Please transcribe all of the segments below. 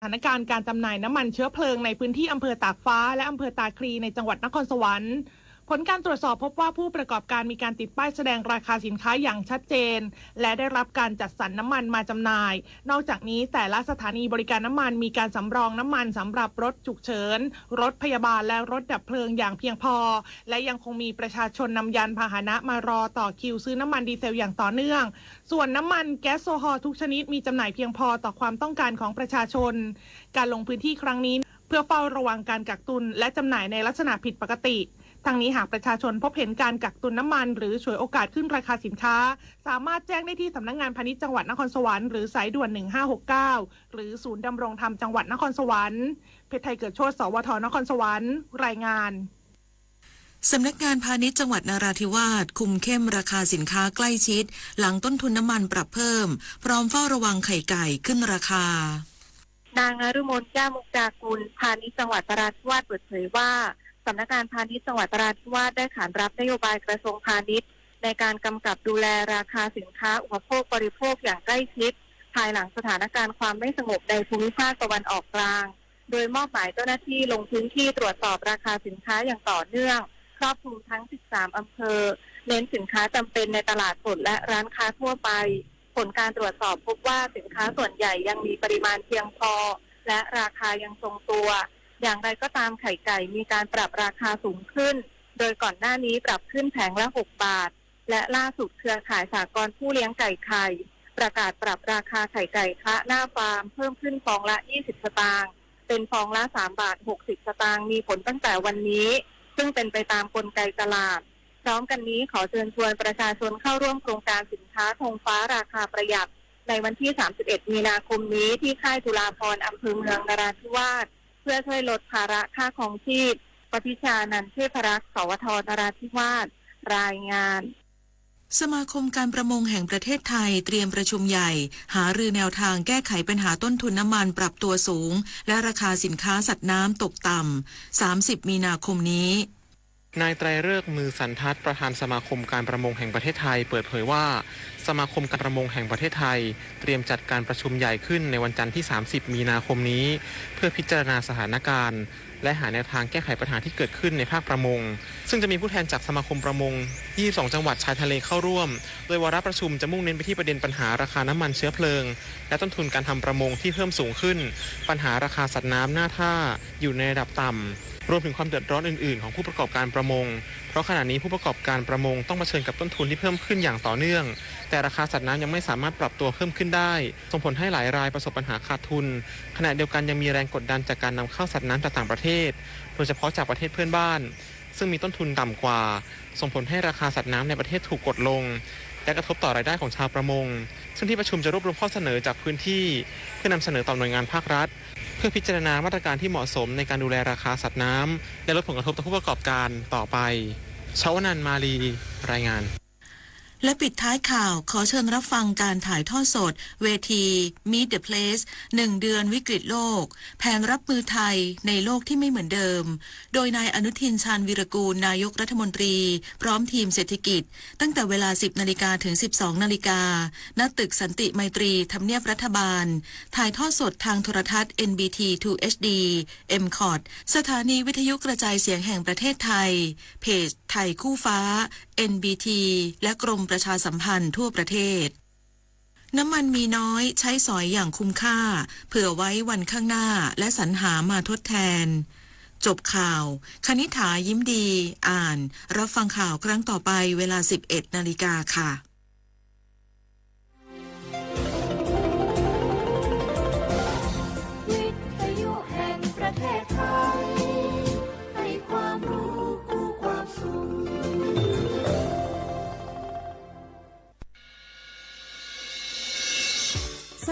สถานการณ์การจำหน่ายน้ำมันเชื้อเพลิงในพื้นที่อำเภอตากฟ้าและอำเภอตาคลีในจังหวัดนครสวรรค์ผลการตรวจสอบพบว่าผู้ประกอบการมีการติดป้ายแสดงราคาสินค้าอย่างชัดเจนและได้รับการจัดสรรน้ำมันมาจำหน่ายนอกจากนี้แต่ละสถานีบริการน้ำมันมีการสำรองน้ำมันสำหรับรถฉุกเฉินรถพยาบาลและรถดับเพลิงอย่างเพียงพอและยังคงมีประชาชนนำยานพาหนะมารอต่อคิวซื้อน้ำมันดีเซลอย่างต่อเนื่องส่วนน้ำมันแก๊สโซฮอลทุกชนิดมีจำหน่ายเพียงพอต่อความต้องการของประชาชนการลงพื้นที่ครั้งนี้เพื่อเฝ้าระวังการกักตุนและจำหน่ายในลักษณะผิดปกติทั้งนี้หากประชาชนพบเห็นการกักตุนน้ำมันหรือฉวยโอกาสขึ้นราคาสินค้าสามารถแจ้งได้ที่สำนักงานพาณิชย์จังหวัดนครสวรรค์หรือสายด่วน1569หรือศูนย์ดำรงธรรมจังหวัดนครสวรรค์เพชรไทยเกิดโชติสวทนครสวรรค์รายงานสำนักงานพาณิชย์จังหวัดนราธิวาสคุมเข้มราคาสินค้าใกล้ชิดหลังต้นทุนน้ำมันปรับเพิ่มพร้อมเฝ้าระวังไข่ไก่ขึ้นราคานางนฤมลแก้วมุกดากุลพาณิชย์จังหวัดนราธิวาสเปิดเผยว่าสำนักงานพาณิชย์จังหวัดนราธิวาสได้ขานรับนโยบายกระทรวงพาณิชย์ในการกำกับดูแลราคาสินค้าอุปโภคบริโภคอย่างใกล้ชิดภายหลังสถานการณ์ความไม่สงบในภูมิภาคตะวันออกกลางโดยมอบหมายเจ้าหน้าที่ลงพื้นที่ตรวจสอบราคาสินค้าอย่างต่อเนื่องครอบคลุมทั้ง13อำเภอเน้นสินค้าจำเป็นในตลาดสดและร้านค้าทั่วไปผลการตรวจสอบพบว่าสินค้าส่วนใหญ่ยังมีปริมาณเพียงพอและราคายังทรงตัวอย่างไรก็ตามไข่ไก่มีการปรับราคาสูงขึ้นโดยก่อนหน้านี้ปรับขึ้นแผงละ6 บาทและล่าสุดเครือข่ายสหกรณ์ผู้เลี้ยงไก่ไข่ประกาศปรับราคาไข่ไก่คละหน้าฟาร์มเพิ่มขึ้นฟองละ20 สตางค์เป็นฟองละ3 บาท 60 สตางค์มีผลตั้งแต่วันนี้ซึ่งเป็นไปตามกลไกตลาดพร้อมกันนี้ขอเชิญชวนประชาชนเข้าร่วมโครงการสินค้าธงฟ้าราคาประหยัดในวันที่31มีนาคมนี้ที่ค่ายจุฬาภรณ์อำเภอเมืองนราธิวาสเพื่อช่วยลดภาระค่าครองชีพปพิชานันท์เทพรักษ์สวทนราธิวาสรายงานสมาคมการประมงแห่งประเทศไทยเตรียมประชุมใหญ่หารือแนวทางแก้ไขปัญหาต้นทุนน้ำมันปรับตัวสูงและราคาสินค้าสัตว์น้ำตกต่ำ30มีนาคมนี้นายไตรฤกษ์มือสันทัดประธานสมาคมการประมงแห่งประเทศไทยเปิดเผยว่าสมาคมการประมงแห่งประเทศไทยเตรียมจัดการประชุมใหญ่ขึ้นในวันจันทร์ที่30มีนาคมนี้เพื่อพิจารณาสถานการณ์และหาแนวทางแก้ไขปัญหาที่เกิดขึ้นในภาคประมงซึ่งจะมีผู้แทนจากสมาคมประมง22จังหวัดชายทะเลเข้าร่วมโดยวาระประชุมจะมุ่งเน้นไปที่ประเด็นปัญหาราคาน้ำมันเชื้อเพลิงและต้นทุนการทำประมงที่เพิ่มสูงขึ้นปัญหาราคาสัตว์น้ำหน้าท่าอยู่ในระดับต่ำรวมถึงความเดือดร้อนอื่นๆของผู้ประกอบการประมงเพราะขณะนี้ผู้ประกอบการประมงต้องเผชิญกับต้นทุนที่เพิ่มขึ้นอย่างต่อเนื่องแต่ราคาสัตว์น้ำยังไม่สามารถปรับตัวเพิ่มขึ้นได้ส่งผลให้หลายรายประสบปัญหาขาดทุนขณะเดียวกันยังมีแรงกดดันจากการนำเข้าสัตว์น้ำจากต่างประเทศโดยเฉพาะจากประเทศเพื่อนบ้านซึ่งมีต้นทุนต่ำกว่าส่งผลให้ราคาสัตว์น้ำในประเทศถูกกดลงและกระทบต่อรายได้ของชาวประมงซึ่งที่ประชุมจะรวบรวมข้อเสนอจากพื้นที่เพื่อนำเสนอต่อหน่วยงานภาครัฐเพื่อพิจารณามาตรการที่เหมาะสมในการดูแลราคาสัตว์น้ำและลดผลกระทบต่อผู้ประกอบการต่อไปชวนันท์มาลีรายงานและปิดท้ายข่าวขอเชิญรับฟังการถ่ายทอดสดเวที Meet the Place 1 เดือนวิกฤตโลกแผนรับมือไทยในโลกที่ไม่เหมือนเดิมโดยนายอนุทินชาญวีรกูลนายกรัฐมนตรีพร้อมทีมเศรษฐกิจตั้งแต่เวลา 10 นาฬิกาถึง 12 นาฬิกาณตึกสันติไมตรีทำเนียบรัฐบาลถ่ายทอดสดทางโทรทัศน์ NBT 2 HD MCOT สถานีวิทยุกระจายเสียงแห่งประเทศไทยเพจไทยคู่ฟ้า NBT และกรมประชาสัมพันธ์ทั่วประเทศน้ำมันมีน้อยใช้สอยอย่างคุ้มค่าเผื่อไว้วันข้างหน้าและสรรหามาทดแทนจบข่าวคณิษฐายิ้มดีอ่านรับฟังข่าวครั้งต่อไปเวลา 11 นาฬิกาค่ะวิทยุแห่งประเทศไทยให้ความรู้คู่ความสุข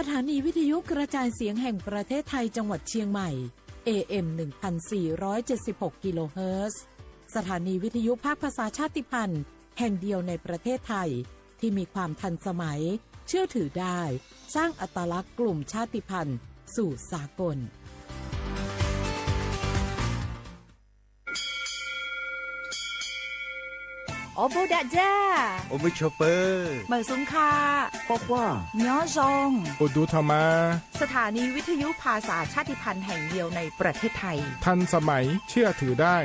สถานีวิทยุกระจายเสียงแห่งประเทศไทยจังหวัดเชียงใหม่ AM 1476 กิโลเฮิรตซ์สถานีวิทยุภาคภาษาชาติพันธุ์แห่งเดียวในประเทศไทยที่มีความทันสมัยเชื่อถือได้สร้างอัตลักษณ์กลุ่มชาติพันธุ์สู่สากล โอโบดะจ้า โอมิชเปอร์ เหมือซุ้มคา ปอกว่า ย้อซง อุดูธรรมา สถานีวิทยุภาษาชาติพันธุ์แห่งเดียวในประเทศไทย ทันสมัยเชื่อถือได้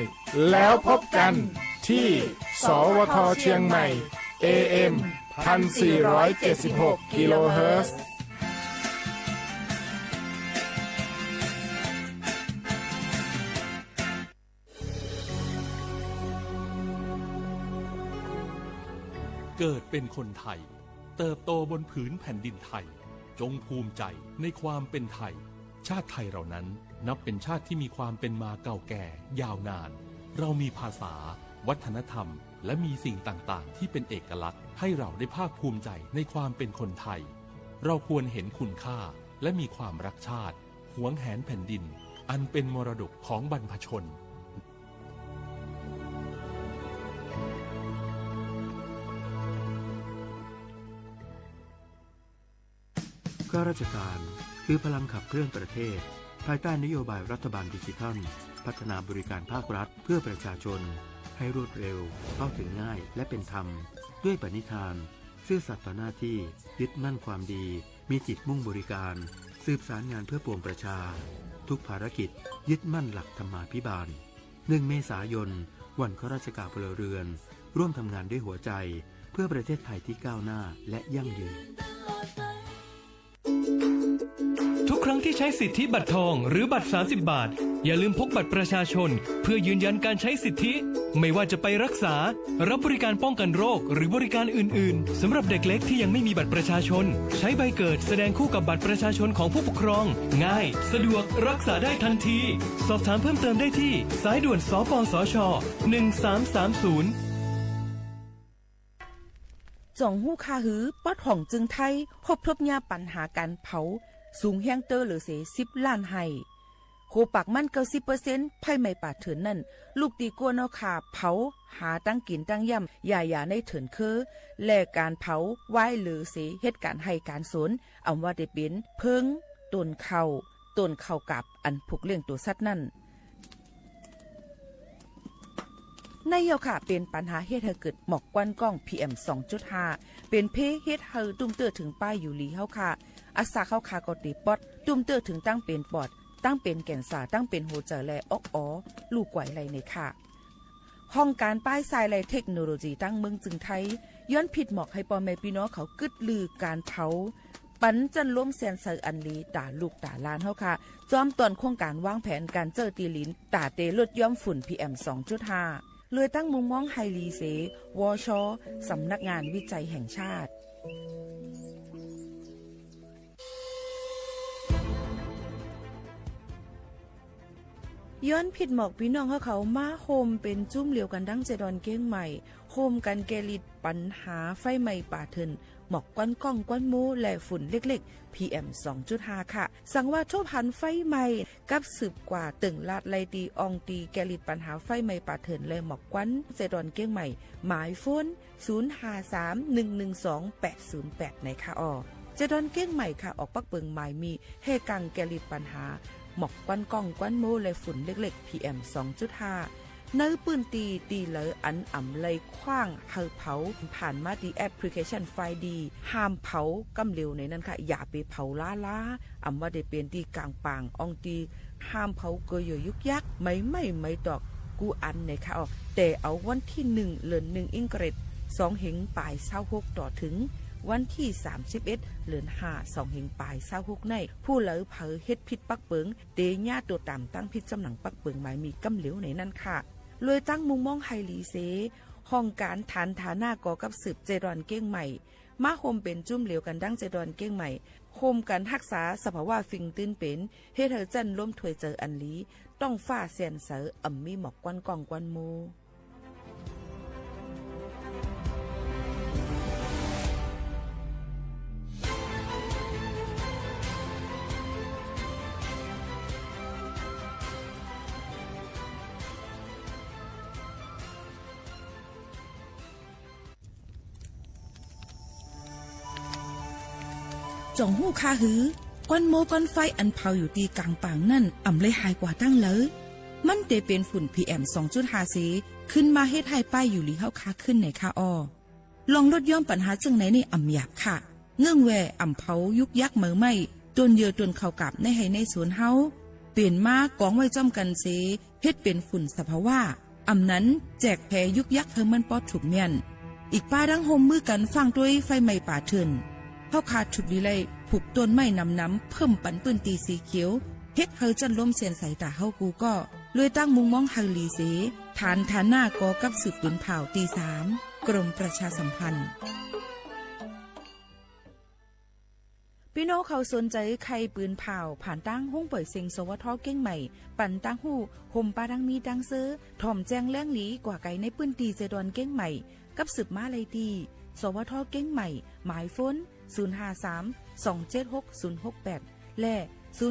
แล้วพบกันที่ สวทเชียงใหม่ AM 1476 กิโลเฮิรตซ์ เกิดเป็นคนไทยเติบโตบนผืนแผ่นดินไทยจงภูมิใจในความเป็นไทยชาติไทยเรานั้นนับเป็นชาติที่มีความเป็นมาเก่าแก่ยาวนานเรามีภาษาวัฒนธรรมและมีสิ่งต่างๆที่เป็นเอกลักษณ์ให้เราได้ภาคภูมิใจในความเป็นคนไทยเราควรเห็นคุณค่าและมีความรักชาติหวงแหนแผ่นดินอันเป็นมรดกของบรรพชนข้าราชการคือพลังขับเคลื่อนประเทศภายใต้นโยบายรัฐบาลดิจิทัลพัฒนาบริการภาครัฐเพื่อประชาชนให้รวดเร็วเข้าถึงง่ายและเป็นธรรมด้วยปณิธานซื่อสัตย์ต่อหน้าที่ยึดมั่นความดีมีจิตมุ่งบริการสืบสารงานเพื่อปวงประชาทุกภารกิจยึดมั่นหลักธรรมาภิบาล1 เมษายนวันข้าราชการพลเรือนร่วมทำงานด้วยหัวใจเพื่อประเทศไทยที่ก้าวหน้าและยั่งยืนทุกครั้งที่ใช้สิทธิบัตรทองหรือบัตร30 บาทอย่าลืมพกบัตรประชาชนเพื่อยืนยันการใช้สิทธิไม่ว่าจะไปรักษารับบริการป้องกันโรคหรือบริการอื่นๆสำหรับเด็กเล็กที่ยังไม่มีบัตรประชาชนใช้ใบเกิดแสดงคู่กับบัตรประชาชนของผู้ปกครองง่ายสะดวกรักษาได้ทันทีสอบถามเพิ่มเติมได้ที่สายด่วนสปสช1330จ่องหู้คาหือปอดห่องจึงไทยพบทบยาปัญหาการเผาสูงแห้งเตอร์หรือเส10 ล้านไห้โคปากมั่น90%ไผ่ไม่ป่าเถินนั่นลูกตีกัวนอขาเผาหาตั้งกินตั้งย่ำอย่าในเถินคือแลกการเผาไหว้หรือเสเหตุการณ์ให้การสนเอาว่าได้เป็นเพิงต้นเข่ากับอันผูกเลี้ยงตัวสัตว์นั่นในเยาค่ะเป็นปัญหาเฮ็ดให้เกิดหมอกควันกล้อง PM 2.5 เป็นเพเฮ็ดให้ตุ้มเตอถึงป้ายอยู่ลีเฮาค่ะอาสาเข้าคาก็ตีปอดตุ้มเตอถึงตั้งเป็นปอดตั้งเป็นแก่นสาตั้งเป็นหัวใจและออกอ๋อลูกไหวไหลในค่ะห้องการป้ายทรายและเทคโนโลยีตั้งเมืองจึงไทยย้อนผิดหมอกให้ปอแม่พี่น้องเขากึดลือการเผาปันจันล้มแสนเซอร์อันลีด่าลูกด่าลานเฮาค่ะจอมตอนโครงการวางแผนการเจอตีลินด่าเตลดย่อมฝุ่น PM 2.5 เลยตั้งมุมมองไฮรีเสวชสำนักงานวิจัยแห่งชาติย้อนผิดหมอกพี่น้องเขามาโฮมเป็นจุ้มเหลียวกันดั้งเจดอนเก้งใหม่โฮมกันแกลิดปัญหาไฟไหม้ป่าเถินหมอกควันก้องควันมูและฝุ่นเล็กๆ PM 2.5 ค่ะสังว่าทั่วพันไฟไหม้กับสืบกว่าตึงลาดไลตีอองตีแกลิดปัญหาไฟไหม้ป่าเถินและหมอกควันเจดอนเก้งใหม่หมายโฟน0531128808ในค่ะเจดอนเก้งใหม่ค่ะออกปักเปิงหมายมีเฮกังแกลิดปัญหาหมอกควันก้องควันโมและฝุ่นเล็กๆ PM 2.5 เนื้อปืนตีเหลออันอ่ำเลยคว้างเฮาเผาผ่านมาดีแอปพลิเคชันไฟดีห้ามเผากำเร็วในนั้นค่ะอย่าไปเผาล้าอำว่าได้เป็นตีกลางปางอองตีห้ามเผาเกยยุกยักไม่ดอกกูอันในค่ะแต่เอาวันที่1เดือน1อิงเกรด2เหงปลาย26ต่อถึงวันที่31เดือน5 2เหงปลาย26ในผู้เหลอเผอเฮ็ดพิษปักเปิงเตญ่าตัวตามตั้งพิษจำหนังปักเปิงหมายมีกำเหลวในนั้นค่ะเลยตั้งมุมมองไฮลีเซห้องการฐานฐาหน้ากอกับสืบเจดอนเก้งใหม่มาโฮมเป็นจุ่มเหลวกันดั้งเจดอนเก้งใหม่โฮมกันรักษาสภาวะฟิงตื้นเป็นเฮ็ดให้จันล้มถวยเจออันลีต้องฟ้าแสนเสออ่ำมีหมอกควันกองควันโมจ่องหู้คาหือก้อนโมก้อนไฟอันเผาอยู่ตีกลางปางนั่นอ่ำเลยหายกว่าตั้งเลยมันเตเป็นฝุ่น PM 2.5 สี ขึ้นมาเฮ็ดให้ป้ายอยู่หลีเฮาค้าขึ้นในค่าอ้อลองลดย่อมปัญหาจังไหนในอ่ำหยาบค่ะเงื่องแวอ่ำเผายุกยักเหมือไม่ตนเยือตนเข้ากับในให้ในสวนเฮาเปลี่ยนมากองไว้จ้อมกันเสเฮ็ดเป็นฝุ่นสภาวะอ่ำนั้นแจกแผ่ยุกยักเฮามันปอดถูกเมียนอีกป้าดังโฮมมือกันฟังด้วยไฟไหม้ป่าเถื่อนเฮาขาดฉุดวิไลผูกต้นไม้น้ำเพิ่มปันปืนตีสีเขียวเฮ็ดเฮาจันล้มเสียนสายตาเฮากูก็เลยตั้งมุงมองเฮาลีเสฐานหน้ากอกับสืบปืนเผาตี3กรมประชาสัมพันธ์พี่น้องเขาสนใจใครปืนเผาผ่านตั้งห้องเปิดเซ็งสวทเก้งใหม่ปั่นตั้งหู้ห่มปลาดังมีดังซื้อถ่อมแจ้งแล้งหลีกว่าไก่ในปืนตีเจดอนเก้งใหม่กับสืบมาเลยดีสวทเก้งใหม่หมายฝน053-276-068และ0922468579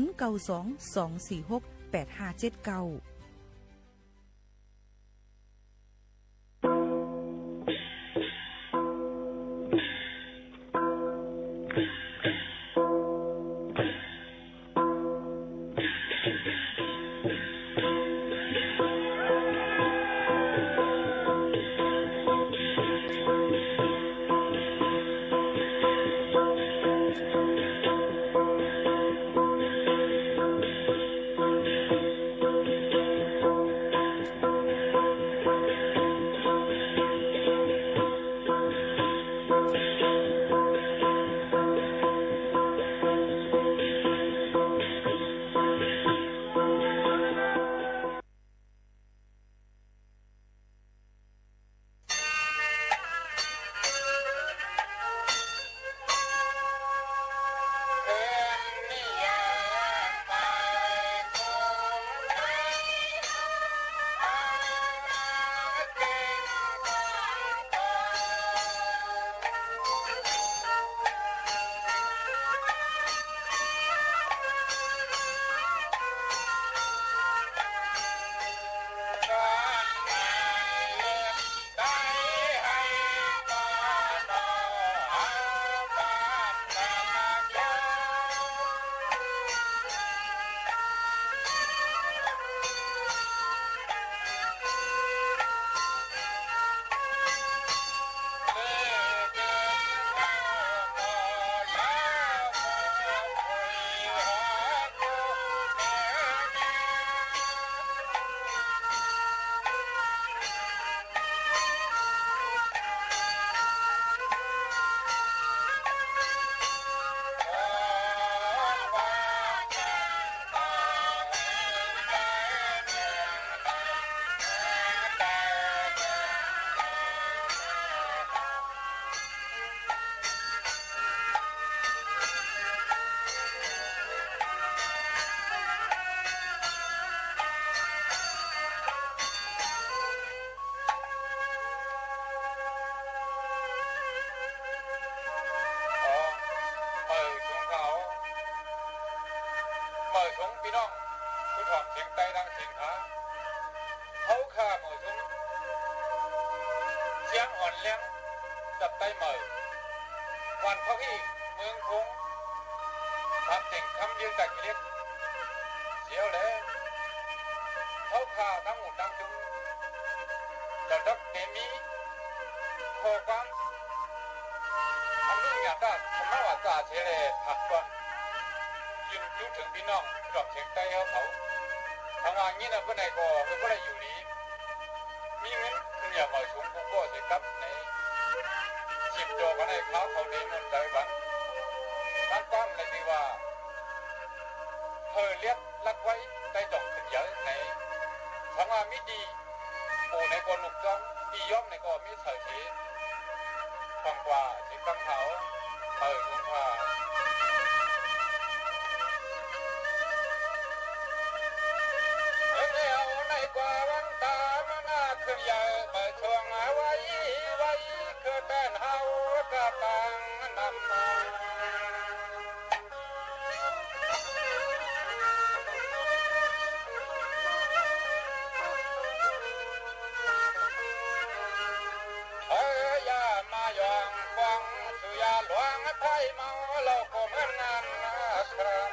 พี่น้องผู้ถอดเสียงไตดังเสียงขาเขาข้าหมู่ซุ้มเสียงอ่อนเลี้ยงจับไตเหม่อวันพระพี่เมืองคงทำเสียงคำเดียวจากกิเลสเสียวเลยเขาข้าทั้งหมดทั้งซุ้มจะดักเดมีโคกันทำด้วยงานด้านสมัยว่าจ่าเชเลผักก่อนยืนจุดถึงพี่น้องดอกเสียงไตเขาทางวันนี้นะเพื่อนนายก็เพื่อนได้อยู่นี้มีเงินอย่ามาสูงกูก็จะกลับในสิบโจกันในเขาในเงินใจบันท่านความเลยที่ว่าเธอเลี้ยงลักไว้ได้ดอกขึ้นเยอะในทางว่ามิดีปูในกอลุกจ้องดีย่อมในกอมิเฉยเฉยฟังกว่าสิกังเขาลุงว่ากว่าวันตามันน่าขึ้นใหญ่เปิดช่วงไว้คือแป้นเฮากระปังนำมาอย่ามายองฟังสุยาหลวงไทยเมาเราก็เหมือนงานนะครับ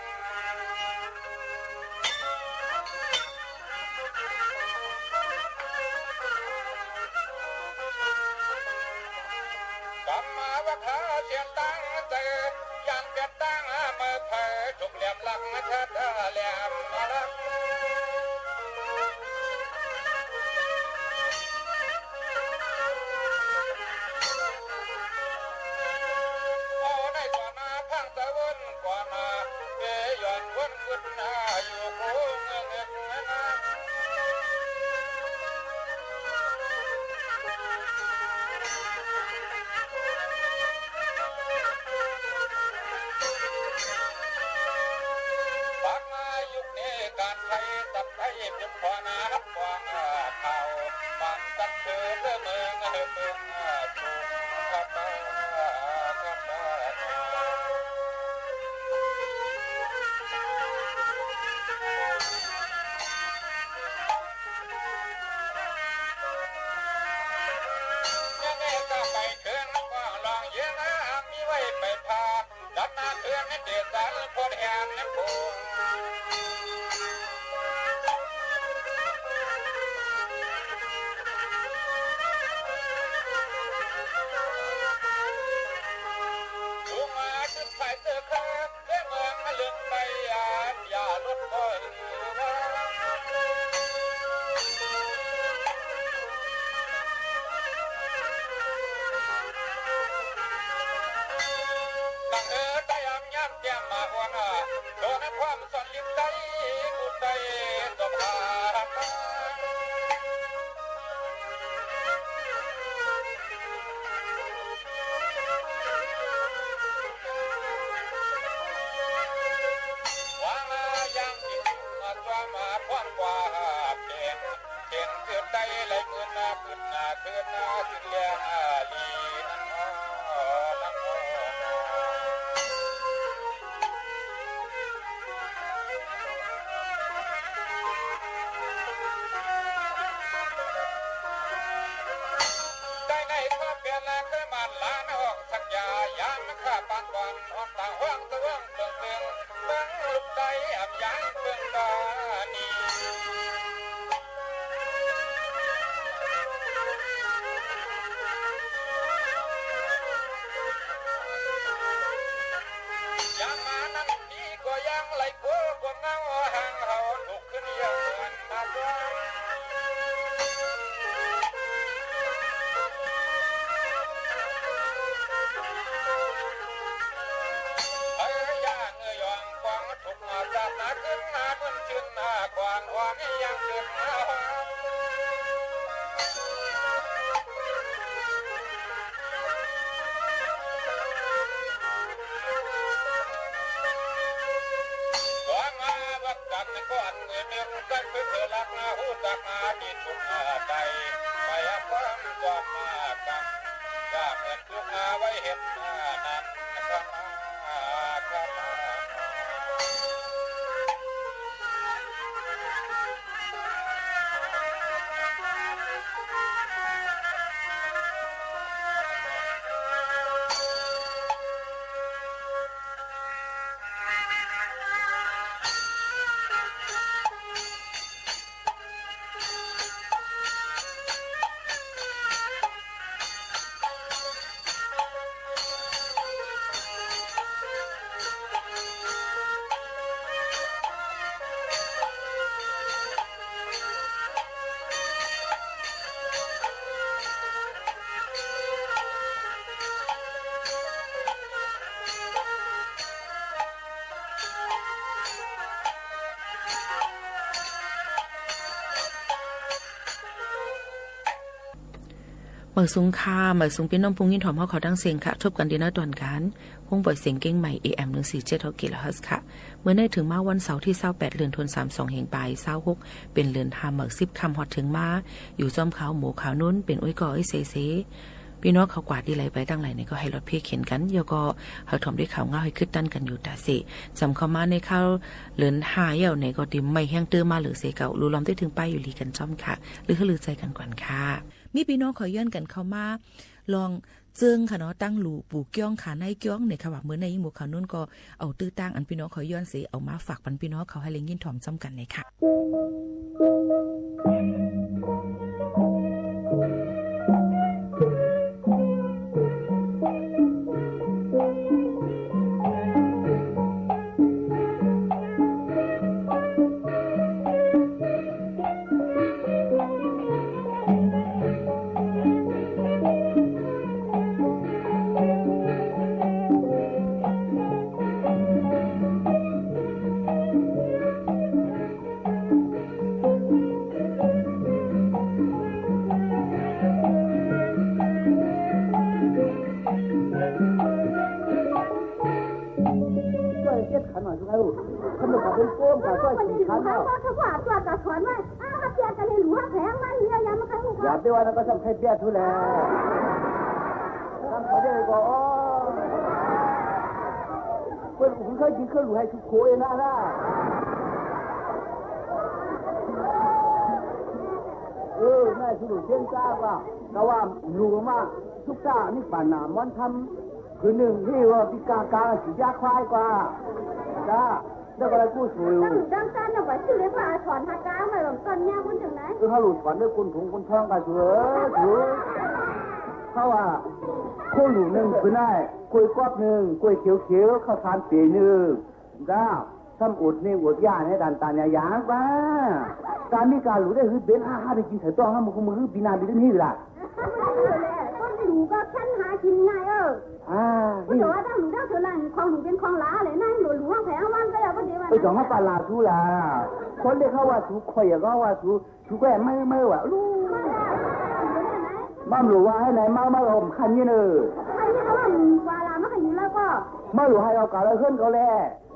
แหลมลักชัดแหลมลักโอ้ได้ก่อนนาพังตะวันก่อนนาเกยย้อนวนขึ้นนาอยู่กูเงือกนาปากมายุคนี้การไทยตัดไทยเป็นขวานาขวางข่าวบางตัดเชือเมืองถูกขับมาไปเคืนกว้างลองเยื้องมีไว้ไปพาดันนาเคืนให้เดือดสันพอดแอนน้ำโขงดูมาจุดไฟเสือครับเรื่องเมืองมาลึกไปอย่าลดบ่อยแก้มมาหัวหน้าโดนความสอนลิ้นใจกูใจตบหาว่ามาอย่างจริงมาตัวมาพร้อมกว่าเก่งเกิดใจไหลเงินขึ้นขึ้นสิ้นเลี้ยงลีนั่นนั่นก็มันล้านออกสักยายามมันข้าปานก่อนอ่อนต่างว่างตะว่างเบิ่งเบิ่งเบิ่งลูกใจอับยังเบิ่งตานียังมานั่นนี่ก็ยังไหลโก้ก็เงาห่างเขาลุกขึ้นยังเหมือนมาด้วยถูกมาจากนาขึ้นนาบนชื่นนาควานวานยังขึ้นนาก่อนมาวัดกันก่อนเมื่อกันเพื่อลักนาหูจักนาดีทุกนาใจไปความจอมมากันจะเหมือนทุกนาไว้เห็นนั้นนะครับเมื่อสูงค่าเมื่อสูงเป็นน้องพุงยินถอมเฮาเขาดังเสียงค่ะทบกันดีนะตอนกันวงปล่อยเสียงเก้งใหม่ AM 147 กิโลเฮิรตซ์ค่ะเมื่อได้ถึงมาวันเสาร์ที่28เดือนธันวาคม32แห่งปลาย26เป็นเดือน5เมื่อ10ค่ำฮอดถึงมาอยู่จอมขาวหมูขาวนุ่นเป็นอ้อยก่ออ้อยเซพี่น้องเขากวาดดีไหลไปตั้งไหลนี่ก็ให้รถพี่เข็นกันแล้วก็เฮาถมด้วยข่าวเงาให้ขึ้นตั้นกันอยู่ตาสิจำเข้ามาในข้าวเลินหาเหี่ยวในก็ติไม่แห้งตื้อมาหรือเสเก่ารู้ล้อมได้ถึงป้ายอยู่ลีกันจ้อมค่ะหรือลือใจกันก่อนค่ะมีพี่น้องขอย้อนกันเข้ามาลองเจิงค่ะเนาะตั้งหลูปู่เกี้ยงขาในเกี้ยงเนี่ยค่ะว่ามื้อในหมู่เขานุ่นก็เอาตื้อตั้งอันพี่น้องขอย้อนสิเอามาฝากปันพี่น้องเขาให้เล็งยินถ่อมจ้อมกันเลยค่ะ เขาถ้าว่าตัวจะสอนว่าอ้าวเปียกันเลยหรือว่าแพงมันเนี่ยยังไม่เคยรู้ อย่าไปว่านั่นก็ต้องใช้เปียทุแล้วทำเขาได้ก็อ๋อเพื่อนผมเคยกินเครื่องหลูให้ทุกโคเองนะแม่ชุดเชียงจ้าว่าก็ว่ารู้ว่าทุกจ้านี่ป่านหนามันทำคือหนึ่งที่ว่าพิการสียาควายกว่าจ้าแล้วก็อะไรกู้สูงดังการเอาไว้ชื่อเรียกว่าถอนหักกามาหลงต้นเนี่ยคุณจังไหนถ้าหลุดฝันด้วยคนถุงคนท้องกันเสือเขาว่าคู่หลุดหนึ่งคือได้กล้วยกรอบหนึ่งกล้วยเขียวข้าวสารเปียหนึ่งจ้าทำอุดนี่อุดย่าให้ดันตาเนี่ยยากว่าการมีการหลุดได้คือเบน5ได้กินเถอะต้องให้มันคือปีนาปีนี้ล่ะก็หลูก็ฉันหากินไงก็แต่ว่าถ้าหลูได้เท่านั้นของหลูเป็นของหลาเลยนั่นหลูว่าแผงวันก็แล้วก็เดี๋ยวไปจ่องมาปลาทุล่ะคนเรียกเขาว่าทุกข่อยก็ว่าทุกแก่ไม่ว่าลูกบ้ามหลูว่าให้ไหนมาผมคันยี่เนอคันยี่เขาว่าปลาลามาขันยี่แล้วก็มาหลูให้เอากาเลยขึ้นเขาแล่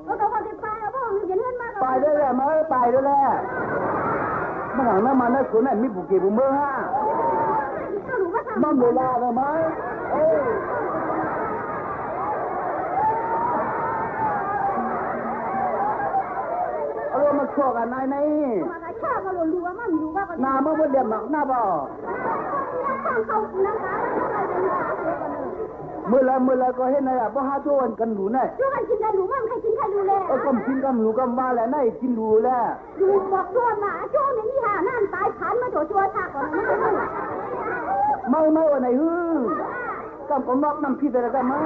ก็เขาบอกจะไปเอาพ่อมันจะเลื่อนมากไปด้วยแหละมาไปด้วยแหละมาหลังนั้นมาเนี่ยคนไหนมีบุกเก็บบุกเมื่อฮะบ้ามหลูลาเลยไหมเอาลงมาชั่วกันนายนี่มาชอบมาหลูว่ามันหลูว่าก็นาเมื่อวันเดียมหนักหน้าบ่เขาน้ำตาเมื่อไรก็เห็นนายบ่หาชั่วกันหลูแน่ชั่วกันกินได้หลูมันใครกินใครดูแลก็กินกำหลูกำว่าแหละนายกินหลูแหละหลูบอกชั่วมาชั่วในนี่หานั่นตายผ่านมาโดดชั่วชาก่อนไม่วันไหนกำก็นอกน้ำพี่ไปแล้วกันมั้ย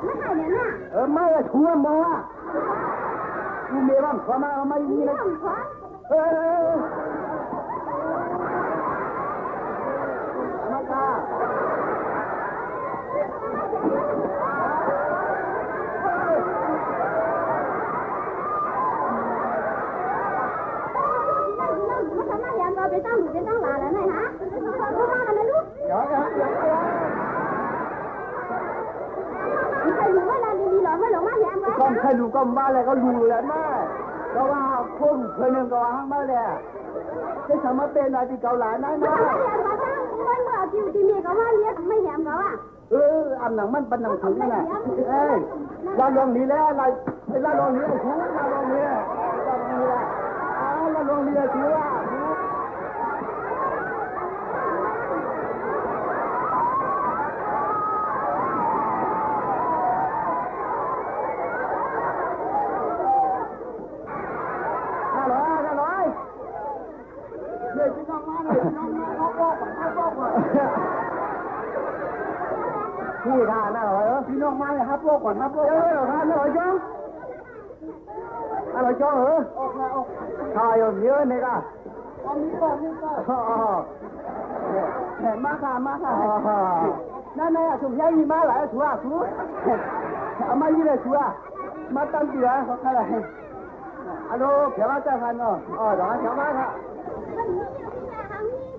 ไม่ใช่เนี่ยนะไม่ชั่วมากูเมียบ้างขอมาไม่มีนะมาตาไปตั้งหลูไปตั้งหลาแล้วไหนฮะรู้ว่ากันไหมลูกใครรู้ว่าลาดีๆหรอไม่หรอกมาแย่ไว้ก็ใครรู้ก็มาแล้วก็รู้แล้วแม่ก็ว่าพุ่งเคยหนึ่งก็ว่าห้างมาแล้วจะทำมาเป็นอะไรที่เกาหลีนั่นนะไม่เมื่อจิวที่มีก็ว่าเลี้ยงไม่แหมเขาอ่ะอันหนังมันเป็นหนังถึงน่ะลาลองนี้แล้วลาลองนี้ถูลาลองนี้ลาลองนี้ถูว่าพี่ท่าน่าเหรอพี่น้องมาเลยครับโลกก่อนครับโลกเหรอท่านเหรอจ้องอะไรจ้องเหรอถ่ายเยอะเนี่ยก็เห็นมาค่ะนั่นไงถุงใหญ่มาหลายถุงถุงเอามายี่เลยถุงมาตั้งเดือเขาใครฮัลโหลเขียวมาจ้าพันเนาะเดี๋ยวเขียวมาค่ะ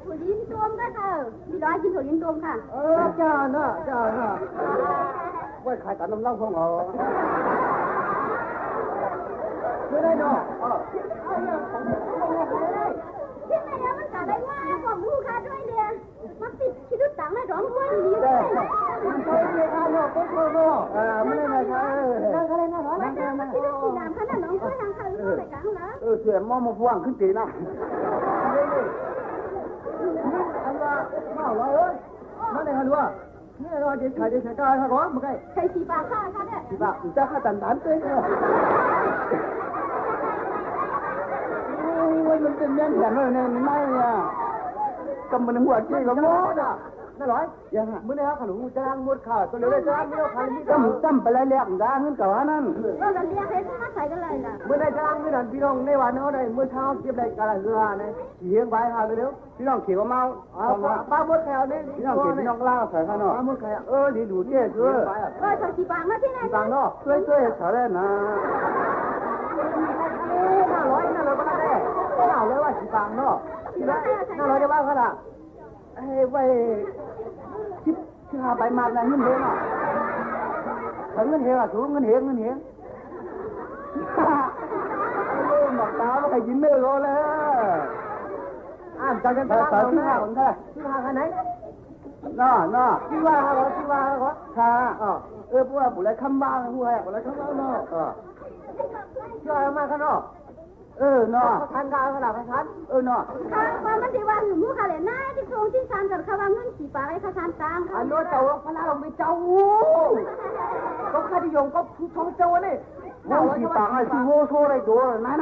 ถั่วลิ้นต้มก็เถอะมีร้อยกินถั่วลิ้นต้มค่ะจ้าน่ะว่าขายกันน้ำเล่าของเราไม่ได้เนาะที่ไหนแล้วมันกลับได้ว่าของลูกค้าด้วยเดียมันติดคิดดูตังค์ให้ร้องด้วยดีเลยมันใช้เงินค่าเนาะก็โง่ไม่ได้ไหมคะนั่งอะไรนะร้อนมันคิดดูสีดำขนาดน้องช่วยทางเขาใส่กลางนะเสือมอมาพวงขึ้นตีนะอันว่ามาเหรอนั่นเองฮัลโหลนี่เราจะขายได้ใช้ก้าวค่ะก่อนมึงไงใช้สีปากค่ะเนี่ยสีปากจะข้าตันเต้มันเป็นเงี้ยอย่างนั้นเนี่ยไม่เนี่ยกำมันหัวจี้กับโม่น่ะนั่นร้อยยังฮะมื่อไหร่ครับขลุ่มจะล้างมดข่าวตัวเร็วๆจะล้างไม่เอาใครนี่จำไปแล้วเลี้ยงด่าเงินกับว่านั่นก็จะเลี้ยงให้มาใส่กันเลยนะเมื่อไหร่จะล้างไม่ทันพี่น้องในวันเขาได้เมื่อเช้าเก็บได้กระเรือเนี่ยเลี้ยงไว้ค่ะเร็วพี่น้องเขียวเมาป้ามดแถวนี่พี่น้องเขียวพี่น้องล่าใส่ข้างนอกป้ามดแถวดีดูเจ๊ช่วยใส่สีปากมาที่ไหนสีปากเนาะช่วยใส่ได้นะน่าร้อยก็ได้ก็เอาเลยว่าสีปากเนาะน่าร้อยจะว่าขนาดไว้ที่หาไปมาแล้วเงินเฮงอ่ะเงินเฮงอ่ะถูกเงินเฮงบอกตา ได้ยินไม่รู้เลยอ่านกันภาษาที่ห้าของท่านที่ห้ากันไหนน่อที่ว่าเขาค่ะพวกบุไรคำบ้างพวกบุไรคำบ้างเนาะที่ว่ามาข้างนอกเนาะทานข้าวขนาดทานเนาะค่ะว่ามันที่ว่าหนูค่ะเลยนะที่โครงที่ทานกับเขาว่าเงินสีปากให้เขาทานตามค่ะอันนู้นเจ้าพระเราไม่เจ้าก็ข้าที่ยงก็ผู้ชมเจ้าเนี่ยเงินสีปากไอ้ที่โง่โซ่ได้ตัวนั่น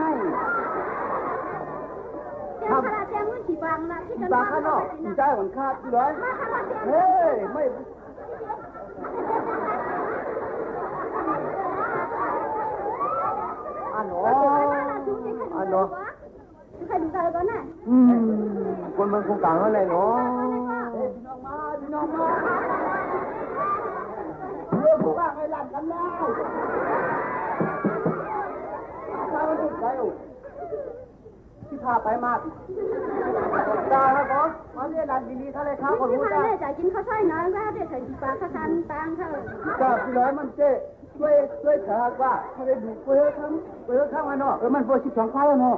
เจ้าค่ะเจ้าเงินสีปากนะที่กันว่าข้างนอกใจเหมือนข้าที่ร้อยเฮ้ยไม่อันนู้ใครดูใจก่อนน่ะคนมันคงกลางอะไรเนาะพี่น้องมาเรื่องบ้างให้หลับกันแล้วถ้ามันติดใจที่พาไปมากจ้าครับผมมาเรียนหลับดีๆทะเลข้าวคนรู้จักจ่ายกินข้าวช่อยน้อยก็ได้ใส่ปากข้าวทานตามค่ะจ้าพี่ร้อยมันเจ๊ช่วยเถอะว่าถ้าได้ดูเพื่อข้างมันเนาะมันพอ12ข้าวเนาะ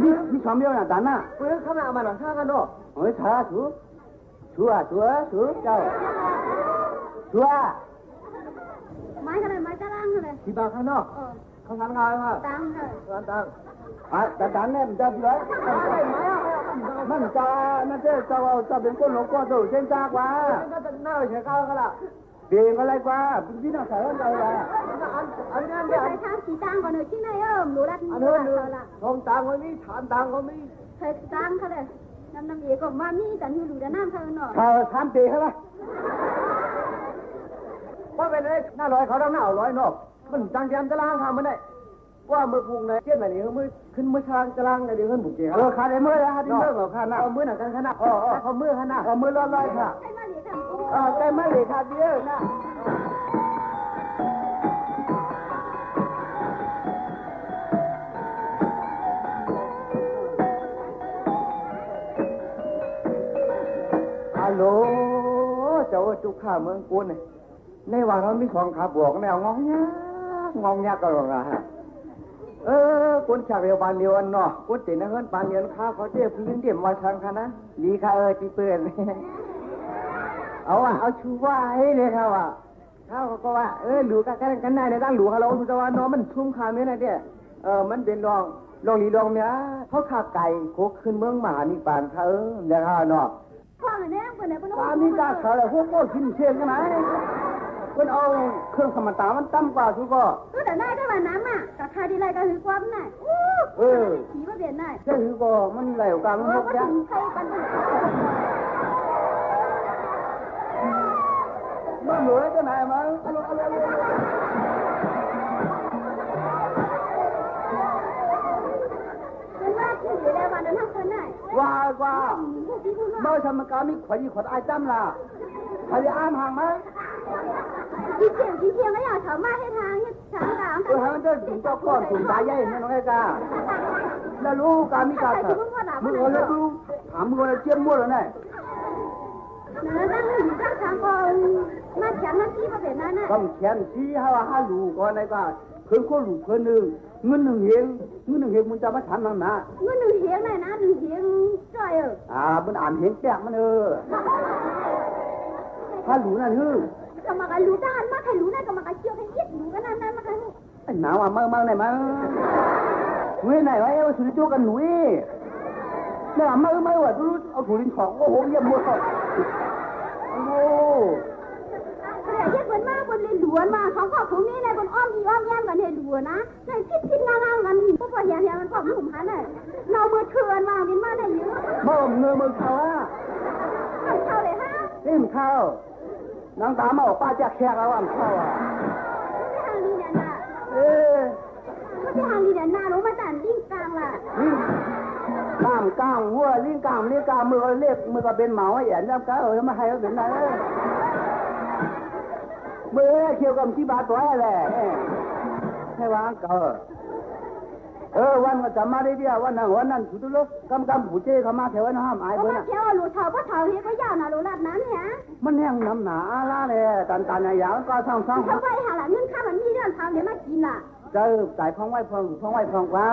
นี่สองเดียวนะตาน่ะเพื่อข้างหน้ามันหลังข้างกันเนาะเฮ้ยช้าชัวเจ้าชัวไม้อะไรไม้ตะล่างอะไรที่บ้านข้างนอกเขาทำงานมาตังค่ะแต่ดันเนี่ยมันจะพี่ร้อยมันจะเป็นคนหลงก้อนโตเช่นจากว่าน่าเสียข้าวกันละเบี่ยงอะไรกว่าพี่น้องใส่อะไรวะอันนั้นใส่ทางสีตังก่อนหนึ่งที่ไหนรู้ละอันนู้นทองตังก็มีฐานตังก็มีใส่ตังเขาเลยน้ำเอ๋ก็มามีแต่อยู่แต่น้ำเขาเนาะทานตีใช่ไหมว่าเป็นไอ้หน้าร้อยเขาต้องหน้าร้อยนอกมันจังเตรียมจะล้างทำมันได้ว่ามือพุงในเทียนไหนนี่มือขึ้นมือช้างจะล้างในเดือนบุกเกี่ยวขาได้มือแล้วที่มือกับขาหน้ามือหนักกันขนาดเขามือขนาดเขามือลอยค่ะใกล้มาเลยค่ะเดียวนะฮัลโหลเจ้าจุกข้าเมืองกุนในวันเรามีของขาบวกแนวงองยากก็หรอกฮะกุนฉากเรียวบานเดียวเนาะกุนติดนะเฮิร์นบานเดียวข้าเขาเจ็บพื้นเดี่ยมมาทางค่ะนะดีค่ะที่เปื่อนเอาชูว่าให้เลยค่ะว่าเขาก็ว่าหลูกันได้ในตั้งหลูเขาเราสุดว่าน้องมันชุ่มคาไม่ได้เนี่ยมันเป็นรองลีรองเนี่ยเขาขาไก่โคกขึ้นเมืองมหานิปานค่ะเนี่ยค่ะเนาะพ่อเนี่ยคนไหนเป็นตามนี้กาเขาเลยพวกโก้ชินเชียนกันไหมคนเอาเครื่องสมรรถะมันตั้มกว่าทุกก็แต่ได้ก็ว่าน้ำอ่ะกับคาดีไรก็หือความน่ะผีว่าเปลี่ยนได้ใช่หือก็มันไหลออกกันมันหกยันใครกันมันเหลือจะไหนมั้งว่าเมื่อทำการมีขวัญขวัญไอ้จ้ำล่ะใครอ้ามห่างไหมที่เชียงก็อยากถามมาให้ทางถามให้มันจะถึงเจ้าก้อนถึงตายใหญ่เนี่ยน้องไอ้กาแล้วรู้การมีการมึงแล้วรู้ถามมึงอะไรเชี่ยมมั่วแล้วเนี่ยตั้งทางก่อนมาแขนมาชี้ประเด็นนั้นน่ะต้องแขนชี้ให้ว่าห้าลูก่อนไอ้กาเพิ่นคนลูกเพิ่นหนึ่งเงินหนึ่งเฮงมึงจะมาถามนั่นนะเงินหนึ่งเฮงไหนนะหนึ่งเฮงจ่อยมันอ่านเฮงแปลกมันถ้าหลูนั่นก็มากันรู้ด้านมาใครรู้นั่นก็มากันเชี่ยวให้ยึดหนูกันนั่นมากันหนาวเมื่อไหนมาเมื่อไหนวะเอาสุดจุกันหนูเนี่ยเมื่อวะรู้เอาถุงลิ้นของโอ้โหเยี่ยมหมดโอ้แต่เยี่ยมเหมือนมากคนเลยหลวนมาเขาขอบผมนี่เลยคนอ้อมอีอ้อมแย้มกันเลยหลวนนะใส่คิดงานกันพวกพ่อเฮียมันขอบหนุ่มฮันเลยเราเมื่อเทือนมาเป็นมาได้เยอะมือเขาเข้าเลยฮะนี่มันเข้าน้องตามาป้าจะแขกแล้วอ่ะเข้าไม่ทางลีเดนนารู้มาแต่ลิ้นกลางล่ะกลางหัวลิ้นกลางมือเล็บมือก็เป็นเหมาไอ้แอนน้ำก้ามาให้เขาเป็นไรมือเกี่ยวกับที่บาตัวแหละให้วางก็วันก็จะมาได้เดียววันนั้นสุดลูกกำผู้เจ้เขามาแถวนั้นห้ามอายเบอร์น่ะแถวหลุดเท้าก็เท้าเฮียก็ยาวนะหลุดนั้นเนี่ยมันแห้งน้ำหนาล่าเลยตันอย่างก็ช่องเขาไปหาหลังเงินข้ามันมีเรื่องทำเดี๋ยวมากินล่ะเจอสายพองไว้พองว่า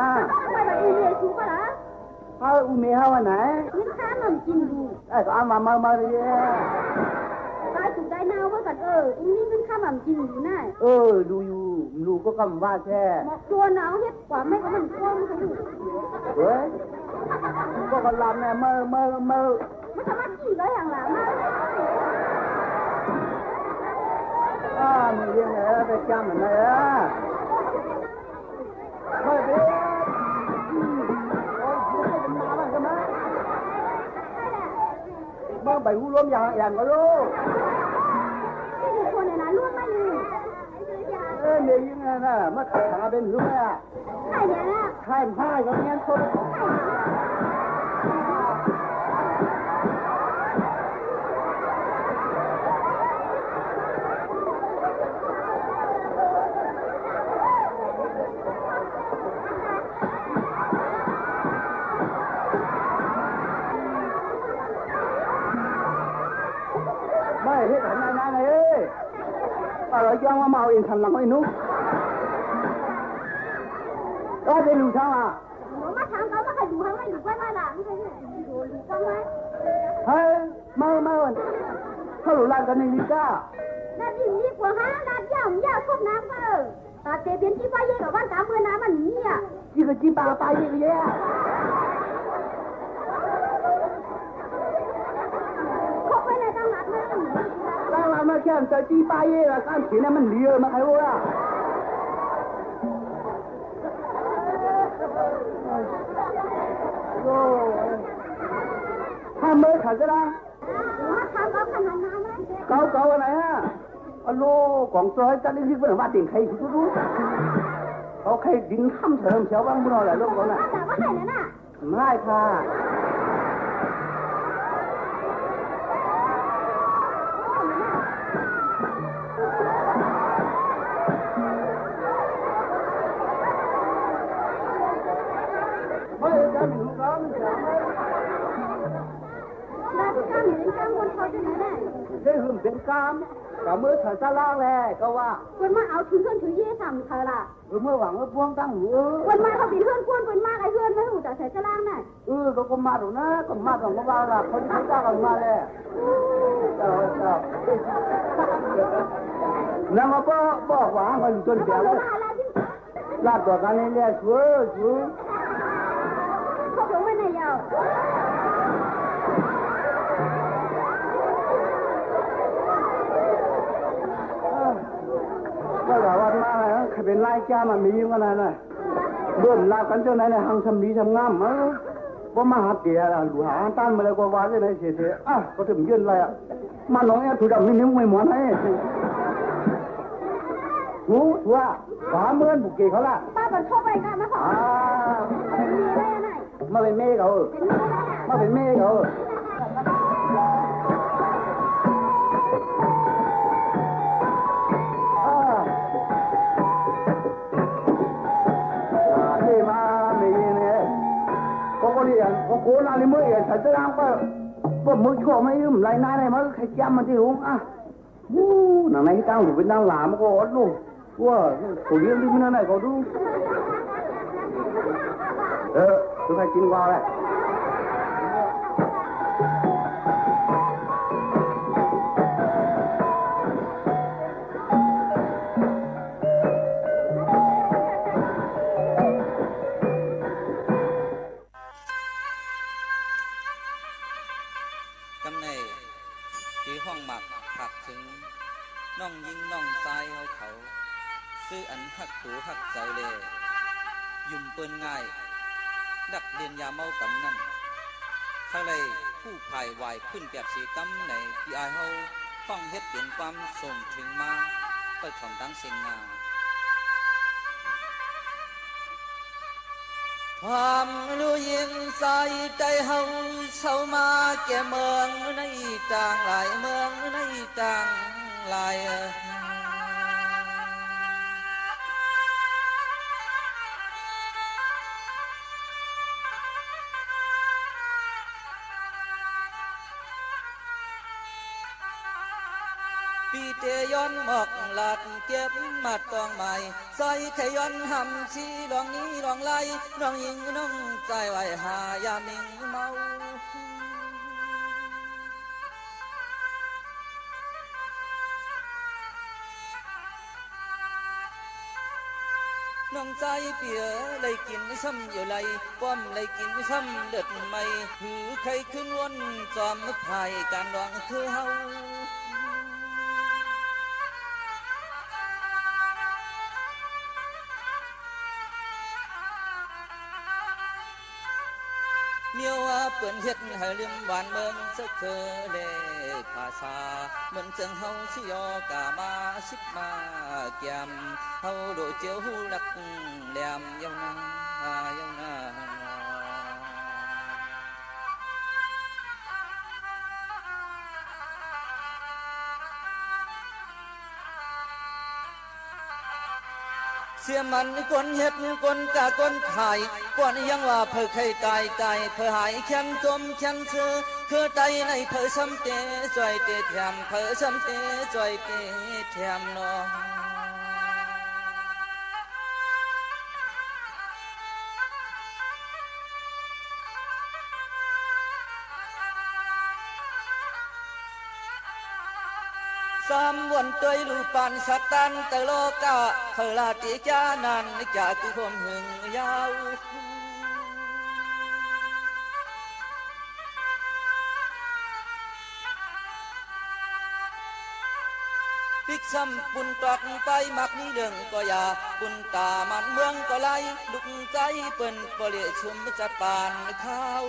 เอาอุ้มเมียเขาวันไหน กินข้าวมันกินดู ไอ้ก็เอามาเลย ตายถูกได้นาวไว้ก่อนอุ้งนี่กินข้าวมันกินอยู่น่ะ ดูอยู่ดูก็กำว่าแช่ หมอกตัวหนาวเฮ็ดกว่าไม่ก็มันกว้างมันก็อยู่ เฮ้ยก็กำลังเนี่ยเมื่อ มันจะมาขี่เลยอย่างหลังมา มีเรื่องอะไรไปจำเหมือนไรไม่เป็นเมื่อไปหูล้มอย่างก็รู้ ที่อยู่คนเนี่ยนะร่วมมาอยู่ เนี่ยยังไงนะมาขัดขาเป็นหรือไม่อ่ะ ใครเนี่ยนะ ใครผ้าก็เงี้ยคนไม่เฮ็ดอะไรนั่นเลยเราย่องมาเมาเองทันหลังไอ้นุ๊กก็ได้รู้ช่างอ่ะ หนูมาถามเขาว่าใครอยู่ข้างในอยู่ก้อยมาล่ะไม่ใช่เนี่ยอยู่ก้อยมา เฮ้ยมาเขาหลุดลานกันในลิก้า นาดีนี่กว่าฮะนาดย่าครบน้ำตาเตเบียนที่ป้าเย่กับบ้านตามเมื่อน้ำมันนี่อ่ะ ยี่ก็จีปลาตายยี่ก็แย่ ครบไปในตั้งนัดนะ ตั้งร้านมาแค่จะจีปลาเย่ละการเขียนมันเหลือมาใครรู้อ่ะถ้าเมื่อขัดจะได้ มาถามเขาขนาดนั้นไหม เก่าอะไรฮะอโลของซอยจัดที่เป็นว่าติ่งใครรู้เขาใครดินข้ามเถิมเชียวบ้างบุญอะไรลูกเขาน่ะ แต่ว่าใครนั่นน่ะ ไม่ค่ะไม่จะมีลูกน้องมันจะไม่ นาที่กลางหรือกลางบนเขาจะไหนแน่ ได้หึมเป็นกามกับมือถัดซาล่างแหละก็ว่า คนมาเอาถือเพื่อนถือเย่ทำเธอล่ะ เมื่อหวังว่าพวงตั้งอยู่ คนมาเขาเป็นเพื่อนคนมากไอ้เพื่อนไม่หูแต่ใส่กระล่างน่ะ ก็มาถูกนะก็มาของมาบ้าละคนที่จ้างกันมาเลยแล้วมาบอกว่าเขาอยู่จนเดียวลาดตัวกันนี่เนี่ยชัวร์ เขาลงไปไหนยาว ก็แต่ว่ามาแล้วใครเป็นไล่จ้ามันมีกันนะน่ะเดินลากันเจ้าไหนในห้างทำดีทำงามมั้งว่ามาหาเตี๋ยหรือหาต้านมาเลยก็ว่าจะไหนเสียก็ถึงยืนอะไรอ่ะมาน้องแอบถูกดับนิ้วไม่หมอนให้รู้ว่าขวาเมื่อนบุกเกเขาละ ป้าบันเข้าไปกันนะขอเป็นเมียได้ยังไง มาเป็นเมฆเขามาเป็นเมฆเขาโอ้นาลิมือเอ๋ใส่เสื้อก็มือชั่วไม่ยืมไรนายไหนมาใครแก้มมันที่หุงอ่ะหนังไหนตั้งอยู่เป็นนางหลามก็อดลูกว่าตัวเลี้ยงที่มันไหนก็ดูตัวใครกินกว่าเลยน้องยิงน้องทรายเขาซื้ออันหักตูหักใจเลยยุ่มเปิ้นง่ายดักเรียนยาเมากำนั่นข้างเลยผู้ภายวายขึ้นแบบสีกำในพี่อายเฮาฟังเฮ็ดเปลี่ยนความส่งถึงมาไปถอนตั้งเสียงนาความรู้ยินใส่ใจเฮาเศร้ามาแก่เมืองในต่างหลายเมืองในต่างหลาย ปีเตย้อนหมอกหลาดเก็บมาตองใหม่ใส่ไขย้อนหำชีลองนี้ลองไล่น้องยิงน้องใจไว้หายามิงเมาน้องใจเปียเลยกินซ้ำอยู่ไหลป้อมเลยกินซ้ำเลือดไม่หือใครขึ้นวนจอมมึกไผ่การดองคือเฮาเมียวว่าเปิ้นเฮ็ดให้ลืมหวานเมืองสักเคอเลภาษาเหมือนจังเฮาสิยอกามาสิบมาแก้มเฮาโดเจียวหูลักแหลมยาวนายาวนาเสียมันคนเฮ็ดคนกะคนขายก่อนยังว่าเพื่อใครตายเพื่อหายแค้นจมแค้นเชื่อคือใจในเพื่อซ้ำเตะจ่อยเตะแถมเพื่อซ้ำเตะจ่อยเตะแถมน้องสามวันเตยลูปานสัตตันตะโลกะเฮลาติจานันจากคือความหึงยาวปิกซ้ำปุ่นตอกไปมักนี้เรื่องก็อย่าปุ่นตามันเมืองก็ไล่ลุกใจเปิ้นบ่เลียชุมจัดปานข้าว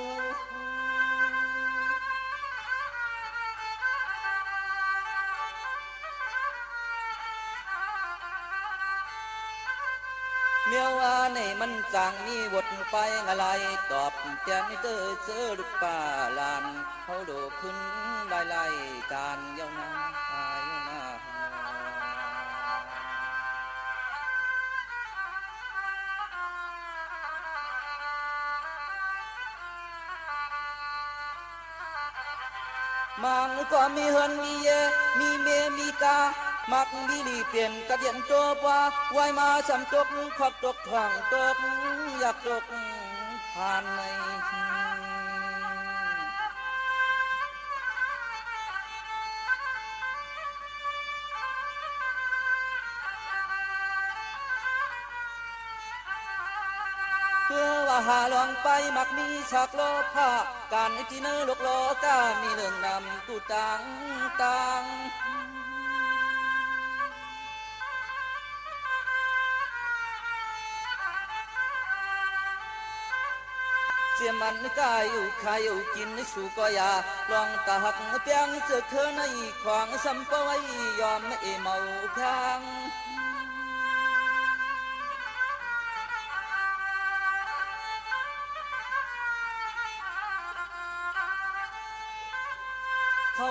เมียวว่าในมันจางมีวดไปอะไรตอบแทนเตอเจอลูกป่าลานเขาโดขึ้นไล่การยาวนามังก็มีเฮินมีเยมีเมมีกามักมีลีเปลี่ยนกระเดียนโตว่าไว้มาสำตกควักตกทางตกอยากตกผ่านในเพื่อว่าหาลองไปมักมีฉากโลภะการที่เนื้อโลกโลกามีเรื่องนำกูต่างเสียมันกายอยู่ขายอยู่กินสู่ก็อย่าลองตาหักเปียงเจอเคยในควางสัมปไว้ยอมไม่เมาพางเขา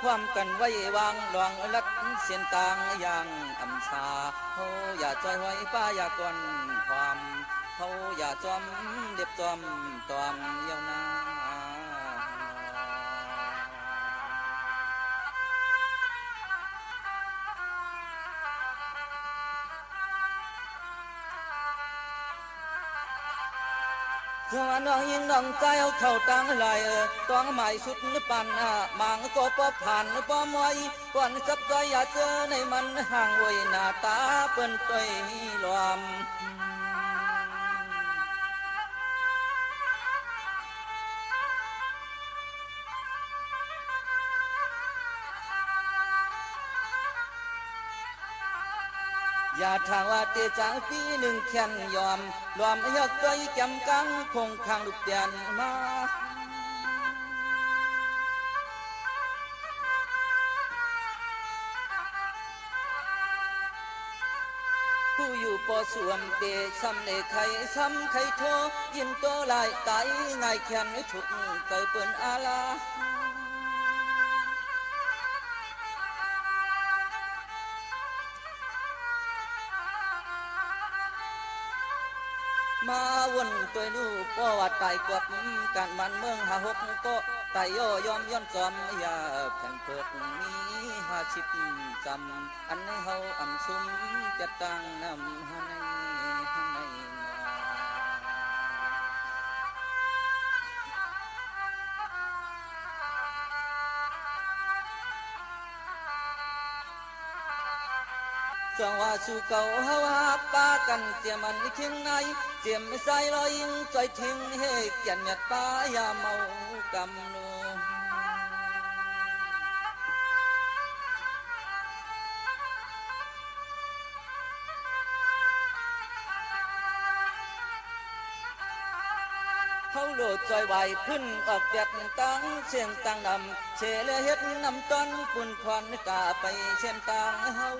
ความกันไว้วางลองลัดเสียนต่างอย่างอำชาเขาอย่าใจไว้ป้าอย่าก่อนความเขาอย่าจอมเด็บจอมตอมยาวนาเจ้าน้องยิงน้องใจเอาเข้าตั้งลายต้องหมายสุดนึกปันมังก็ปอบผ่านปอมวยก่อนจับใจอย่าเจอในมันห่างไว้หน้าตาเปิ้นต้อยลอมอย่าทางว่าเตจางปีหนึ่งแขนยอมรวมยกตัวจำกังคงข้างลูกเตียนมาผู้อยู่ปอสวมเตซ้ำในไข่ซ้ำไข่โทยินโตลายไตง่ายแขนถูกเตยเปิ้นอาลามาวนตัวลูก ก็ว่าไต่กวบการมันเมืองหาหกก็ไต่ย่อยอมย้อนจอมยาแผ่นเปิดมี50จำอันให้เฮาอำซุ่มจะตั้งนำให้จังว่าสู่เก่าเฮาหักปากันเจียมันเคียงในเจียมใส่ลอยยิงใจทิ้งให้เกียนหยัดปายาเมากำนูเฮาโลดจอยไหวขึ้นออกจากตั้งเสียงตั้งนำเชลเฮ็ดนำต้นปุ่นควันกาไปเช่นตั้งเฮา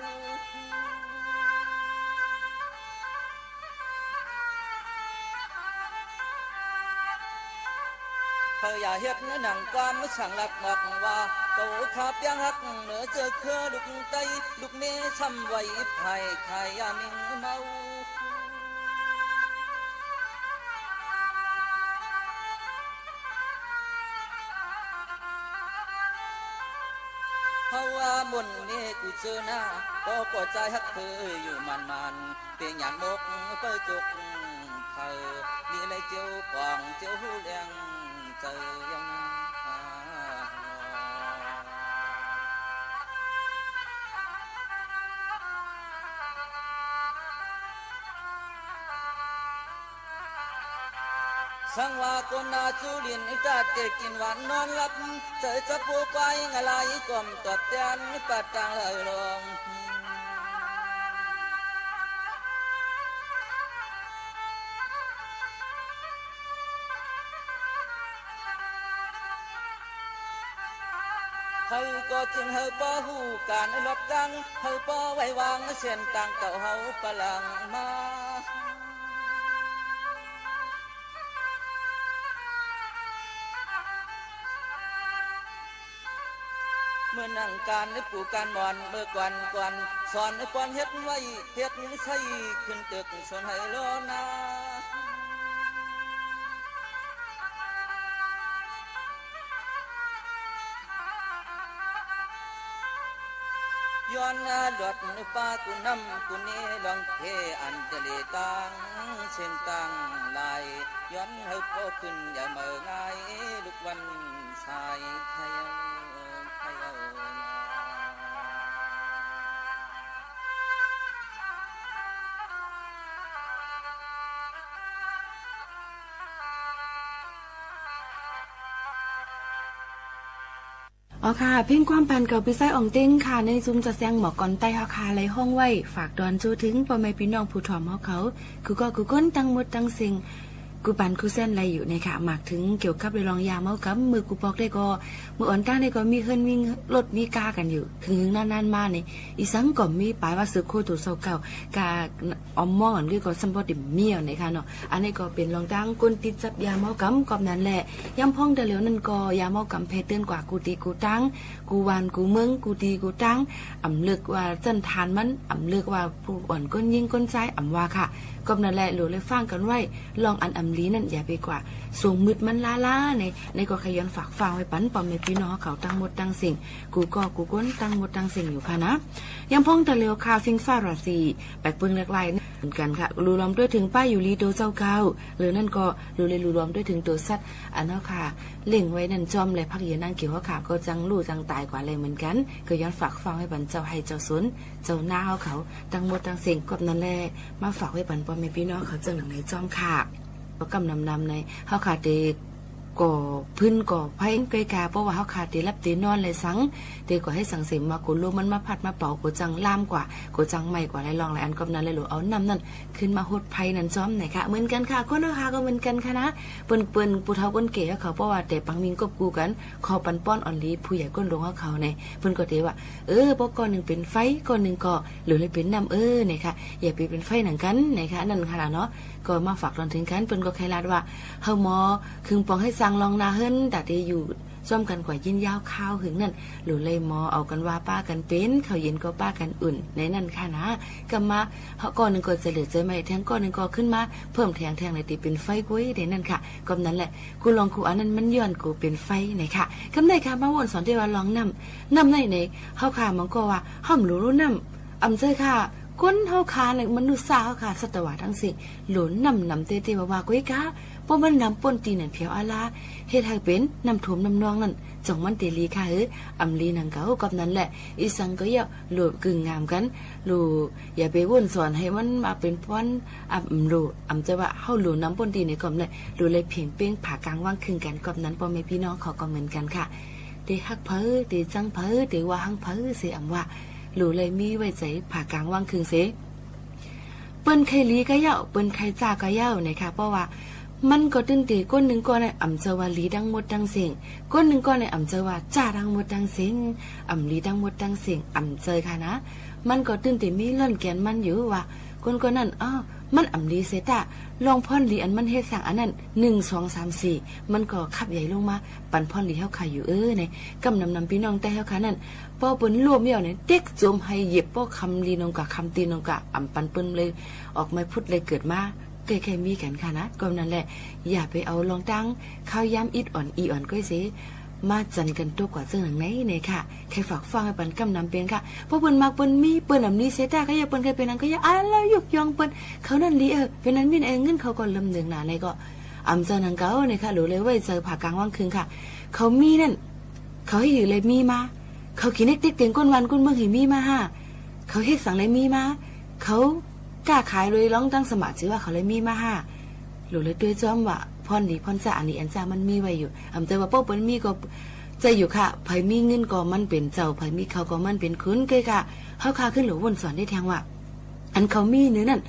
เธออย่าเฮ็ดหนังความไม่ช่างหลักหนักว่าโตขาเปียงหักเหนือเจอเครือลูกไตลูกเมย์ช้ำไว้ไผ่ไข่ยามิงเมาเพราะว่าบนนี้กูเจอหน้าก็กอดใจฮักเธออยู่มันเพียงอย่างมกเปิดจุกเธอมีอะไรเจียวกว่างเจียวหูแดงเจอยังสังว่าคนนาจูลินจัดเก็กินหวานนอนหลับเจอจะปูไปงะไหลกลมตอบแทนปัดจางเลยลงเฮาก็จึงเฮาป้อหูการลดดังเฮาป้อไว้วางเส้นต่างเก่าเฮาปลังมาเมื่อนั่งการในปู่การมอนเมื่อกวนสอนในปอนเฮ็ดไว้เฮ็ดใส่ขึ้นตึกส่วนให้รอนาย้อนหลดป้ากูนำกูนี้ลองเทอันเจริตังเส้นตังลายย้อนให้พ่อขึ้นอย่าเมื่อไงลูกวันชายไทยอ๋อค่ะเพ่งความปันเก่าปีไส้อ่องเต้งค่ะในซุ้มจะแซงหมอกก่อนใต้ฮาคาไรห้องไว้ฝากดอนจูถึงพ่อแม่พี่น้องผู้ถ่อมเขาคือก็กูก้นตั้งหมดตั้งสิ่งกูปันกูเส้นอะไรอยู่ในค่ะหมากถึงเกี่ยวกับเรื่องยาเมากับมือกูปอกได้ก็มืออ่อนต้าได้ก็มีเฮิรนมีรถมีกากันอยู่ถึงนานๆมาเนี่ยอีสังก็มีปลายว่าสึกโคตัวเศร้าเก่ากาอมมองอันนี้ก็สัมปติเมียวในค่ะเนาะอันนี้ก็เป็นรองตั้งก้นติดจับยาเมากับกอบนั้นแหละย้ำพ้องแต่เหลียวนั่นก็ยาเมากับเพเตือนกว่ากูตีกูตั้งกูวานกูเมืองกูตีกูตั้งอ่ำเลือกว่าจันทานมันอ่ำเลือกว่าผู้อ่อนก้นยิงก้นใจอ่ำว่าค่ะก็นั่นแหละหลูเลยฟังกันไว้ลองอันอำลีนั่นอย่าไปกว่าสูงมืดมันล้าในก็ขยันฝากฟังไว้ปันปอมในพี่น้องเขาตั้งหมดตั้งสิ่งกูก้นตั้งหมดตั้งสิ่งอยู่ค่ะนะยังพ้องแต่เร็วคาฟิงฟ้าราศีแปกปึงหลายๆเหมือนกันค่ะรูรวมด้วยถึงป้ายอยู่ลีโดเจ้าเก่าหรือนั่นก็รูเลยรูรวมด้วยถึงตัวสัตว์อันนั้นค่ะเล่งไว้นั่นจอมเลยพักเย็นนั่งเกี่ยวขาก็จังลู่จังตายกว่าเลยเหมือนกันก็ย้อนฝากฟังให้ปันเจ้าให้เจ้าสนเจ้าหน้าเขาตั้งหมดตั้งสิ่งก็นั่นแหละมาฝากไว้ปันปอมในพี่น้องเขาจังหนังในจอมค่ะก็กำนำในเขาขาดเด็กก่อพื้นก่อไผ่ไกลกาเพราะว่าเขาขาดเตรับเตนอนเลยสังเตก็ให้สังเสมมากุลมันมาพัดมาเป่ากูจังล่ามกว่ากูจังใหม่กว่าไรลองไรอันกำนั้นเลยหรือเอานำนั่นขึ้นมาหดไผ่นั่นจอมไหนค่ะเหมือนกันค่ะคนราคาก็เหมือนกันค่ะนะเปิ้นปูเท้าก้นเก๋เขาเพราะว่าแต่ปังมิงกบกูกันคอปันป้อนอ่อนลีผู้ใหญ่ก้นลงเขาในเปิ้นก็เตว่าพวกก้อนหนึ่งเป็นไฟก้อนหนึ่งก็หรือเลยเป็นน้ำเนี่ยค่ะอย่าไปเป็นไฟหนังกันไหนค่ะนั่นค่ะเนาะก็มาฝากตอนถึงกันเปิ้นก็แค่ลาดว่าเฮาหมอคึงปองให้สั่งลองนาเฮิรนแต่ที่อยู่ ซ่อมกันกว่ายินยาวข้าวหึงนั่นหรือเลยมอเอากันว่าป้ากันเป็นเขาเย็นก็ป้ากันอุ่นในนั่นค่ะนะกำมาเขาก้อนหนึ่งก็จะเหลือใจไม่แทงก้อนหนึ่งก็ขึ้นมาเพิ่มแทงในตีเป็นไฟกุ้ยในนั่นค่ะก็นั้นแหละกูลองกูอันนั้นมันย้อนกูเป็นไฟไหนค่ะกำในค่ะมาวนสอนที่ว่าลองนำในเฮาค่ะมันก็ว่าห้อมรู้นำอำเจอค่ะก้นเฮาค่ะในมนุษย์สาวค่ะสัตวะทั้งสิ้นหลุนนำเตว่ากุ้ยกะบ่มันนำป่นตีนั่นเพียวอาลาเฮ็ดให้เป็นนำถ่วมนำนองนั่นจ่องมันเตลีค่ะอำลีนังเก่ากับนั้นแหละอีสังก็อย่าหลุดกึ่งงามกันลูอย่าไปวนสอนให้มันมาเป็นป้อนลูอำจะว่าเฮาหลุนำป่นตีในกอมเลยลูเลยเพียงเป้งผ่ากลางว่างครึ่งกันกับนั้นพ่อแม่พี่น้องเขาก็เหมือนกันค่ะเตฮักเพ้อเตจังเพ้อเตว่าหังเพ้อเสียอำว่าลูเลยมีไว้ใจผ่ากลางว่างครึ่งเสเปิ้นไข่ลีก็เย่าเปิ้นไข่จ้าก็เย่านะคะเพราะว่ามันก็ตึ้งตีก้นหนึ่งก้อนในอ่ำเจว่าลีดังหมดดังเสียงก้นหนึ่งก้อนในอ่ำเจว่าจ้าดังหมดดังเสียงอ่ำลีดังหมดดังเสียงอ่ำเจค่ะนะมันก็ตึ้งตีมีล่อนแกนมันอยู่ว่าก้นนั่นมันอ่ำลีเสตาลองพ่อนลีอันมันเฮ็ดสั่งอันนั้น1 2 3 4มันก็ขับใหญ่ลงมาปันพ่อนลีเฮาขายอยู่ในกำนำพี่น้องแต่เฮาค่ะนั่นป้อเปิ้นรวมเหี่ยวเนี่ยเด็กโจมให้เหยียบป้อคำลีนงกะคำตีนงกะอ่ำปันเปิ้นเลยออกมาพุดเลยเกิดมาแค่มีกันค่ะนะก็นั่นแหละอย่าไปเอาลองตั้งข้าวย้ำอิดอ่อนอีอ่อนก้อยเสมาจันกันตัวกว่าเรื่องหนังไหนเนี่ยค่ะใครฝากฟังให้ปันกำนำเป็นค่ะเพราะเปิ้นมากเปิ้นมีเปิ้นอำนี้เสตาก็อย่าเปิ้นใครเป็นนั้นก็อย่าแล้วยุกยองเปิ้นเขานั่นลีเป็นนั้นมีเงินเขาก็ลำเนืองหนาในก็อำเจอนังเก่าเนี่ยค่ะหรือเลยไว้เจอผ่ากลางว่างคืนค่ะเขามีนั่นเขาให้อยู่เลยมีมาเขากินเน็กเต็งก้นวันก้นเมืองให้มีมาเขาเฮ็ดสั่งเลยมีมาเขากล้าขายเลยร้องตั้งสมัครชื่อว่าเขาเลยมีมาหรือเลยด้วยจอมว่าพ่อนดีพ่อนจ่าอันนี้อันจ่ามันมีไว้อยู่อำใจว่าป้อเปิ้นมีก็ใจอยู่ค่ะไผมีเงินก็มันเป็นเจ้าไผมีเขาก็มันเป็นคุณเกยค่ะเฮาคาขึ้นหรือวนสอนได้แทงว่าอันเขามีเนื้อนั่น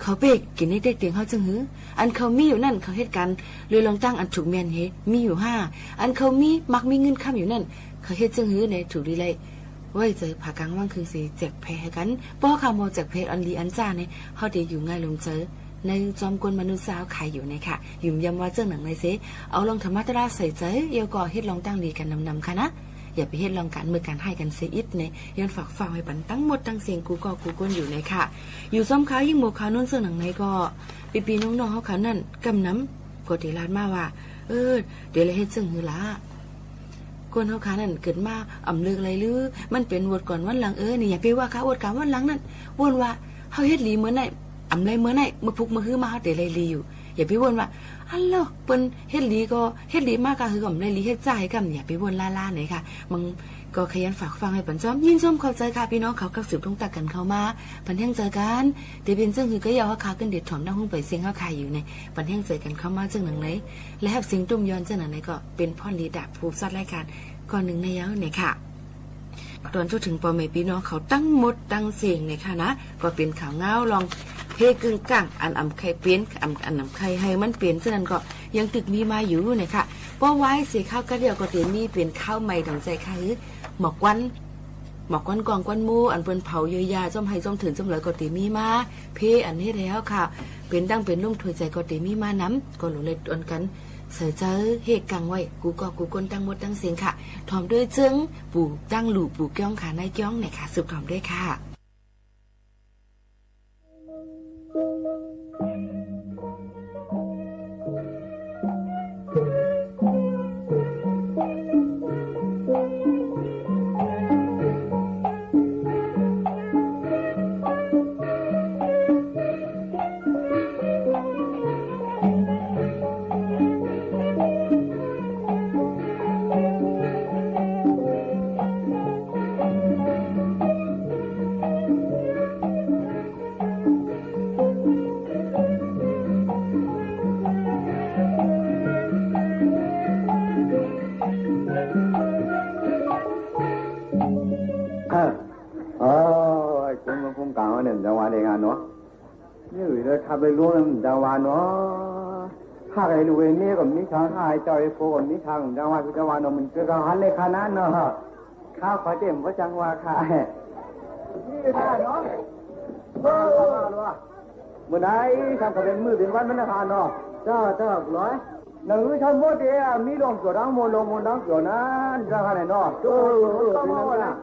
เขาเปกกินได้เด็กเตียงเฮาจังหืออันเขามีอยู่นั่นเขาเฮ็ดกันเลยลองตั้งอันถูกแม่นเฮมีอยู่5อันเขามีมักมีเงินค้ำอยู่นั่นเขาเฮ็ดจังหือในถูกดีเลยไว้เจอผ่ากลางว่างคือสิแจกแพ้กันป้อข่าวมอแจกเพชรอันลีอันจ้าเนี่ยเฮาได้อยู่ง่ายลงเจอในจอมกวนมนุษย์สาวขายอยู่ในค่ะยุ่มยำว่าเจ้าหนังในเสเอาลองธรรมะตราใส่ใจเกี่ยวก่อเฮ็ดลองตั้งลีกันนำค่ะนะอย่าไปเฮ็ดลองการมือการให้กันเสียอิดเนี่ยย้อนฝากฟังให้ปันตั้งหมดตั้งเสียงกูก็กูก้นอยู่ในค่ะอยู่ซ้อมขาวยิ่งโมขาวนุ่นเสื้อหนังในก็ปีน้องๆเขาขานั่นกำน้ำกดทีลาดมาว่าเดี๋ยวเลยเฮ็ดซึ่งหือละคนเฮาขานั่นเกิดมาอำเลือกอะไรหรือมันเป็นวดก่อนวันหลังนี่อย่าไปว่าค่ะวดกลางวันหลังนั่นวนว่าเฮาเฮ็ดลีเหมือนไหนอำไรเหมือนไหนมือพุกมือฮื้อมาเฮาแต่ไรลีอยู่อย่าไปวนว่าอันแล้วเปิ้นเฮ็ดลีก็เฮ็ดลีมากก็คืออำไรลีเฮ็ดจ่ายกันอย่าไปวนล่าๆไหนค่ะมึงก็ขยันฝากฟังให้ปันจ้อมยินชมเข้าใจค่ะพี่น้องเขากับสืบทงตักกันเข้ามาปันแห้งเจอกันแต่เป็นซึ่งคือก็ยาวเฮาขาขึ้นเด็ดถอมดังห้องไปเสียงเฮาขายอยู่ในปันแห้งเจอกันเข้ามาจังหนังไหนและแฮบสิงตุ้มย้อนจังหนังไหนก็เป็นพ่อลีดาบผู้ซัดรายการก่อนหนึ่งในยาวเนี่ยค่ะตอนถึงปอเมพี่น้องเขาตั้งหมดตั้งเสียงเนี่ยค่ะนะก็เป็นข่าวเงาลองเพกึ่งกลางอันไข่เปลี่ยนอันไข่ให้มันเปลี่ยนฉะนั้นก็ยังตึกมีมาอยู่เนี่ยค่ะป้อไว้เสียข้าวกระเดียวก็เตียนมีเป็นข้าวใหม่ดังใจค่ะหมอกวันกองกวนมูอันเปิ้นเผาเยยาจ้อมให้จ้อมถึงจ้อมเหลือก็เตีมีมาเพอันนี้แล้วค่ะเป็นดังเป็นลุ่มถวยใจก็เตีมีมาน้ำก็หลุดเลยตนกันเสือเจอเหตุกังไว้กูก็กูก้นตั้งหมดตั้งเสียงค่ะถอมด้วยจึงปู่ตั้งหลู่ปู่ก้องค่ะนายก้องเนี่ยค่ะสืบถอมด้วยค่ะทำไปรู้แล้วจังหวะเนาะถ้าใครรู้เองนี่ก็มีทางหายใจโฟนมีทางจังหวะจังหวะเนาะมันเกิดการหันเลยขนาดเนาะข้าวขอเต็มก็จังหวะค่ะนี่ได้เนาะเมื่อไหร่ทำกับเป็นมือเป็นวันมันนะคะเนาะเจ้าร้อย หนังชนโมเดียมีลงเกี่ยวดังโมลงโมดังเกี่ยวนั้นจะขนาดเนาะต้องโมนะ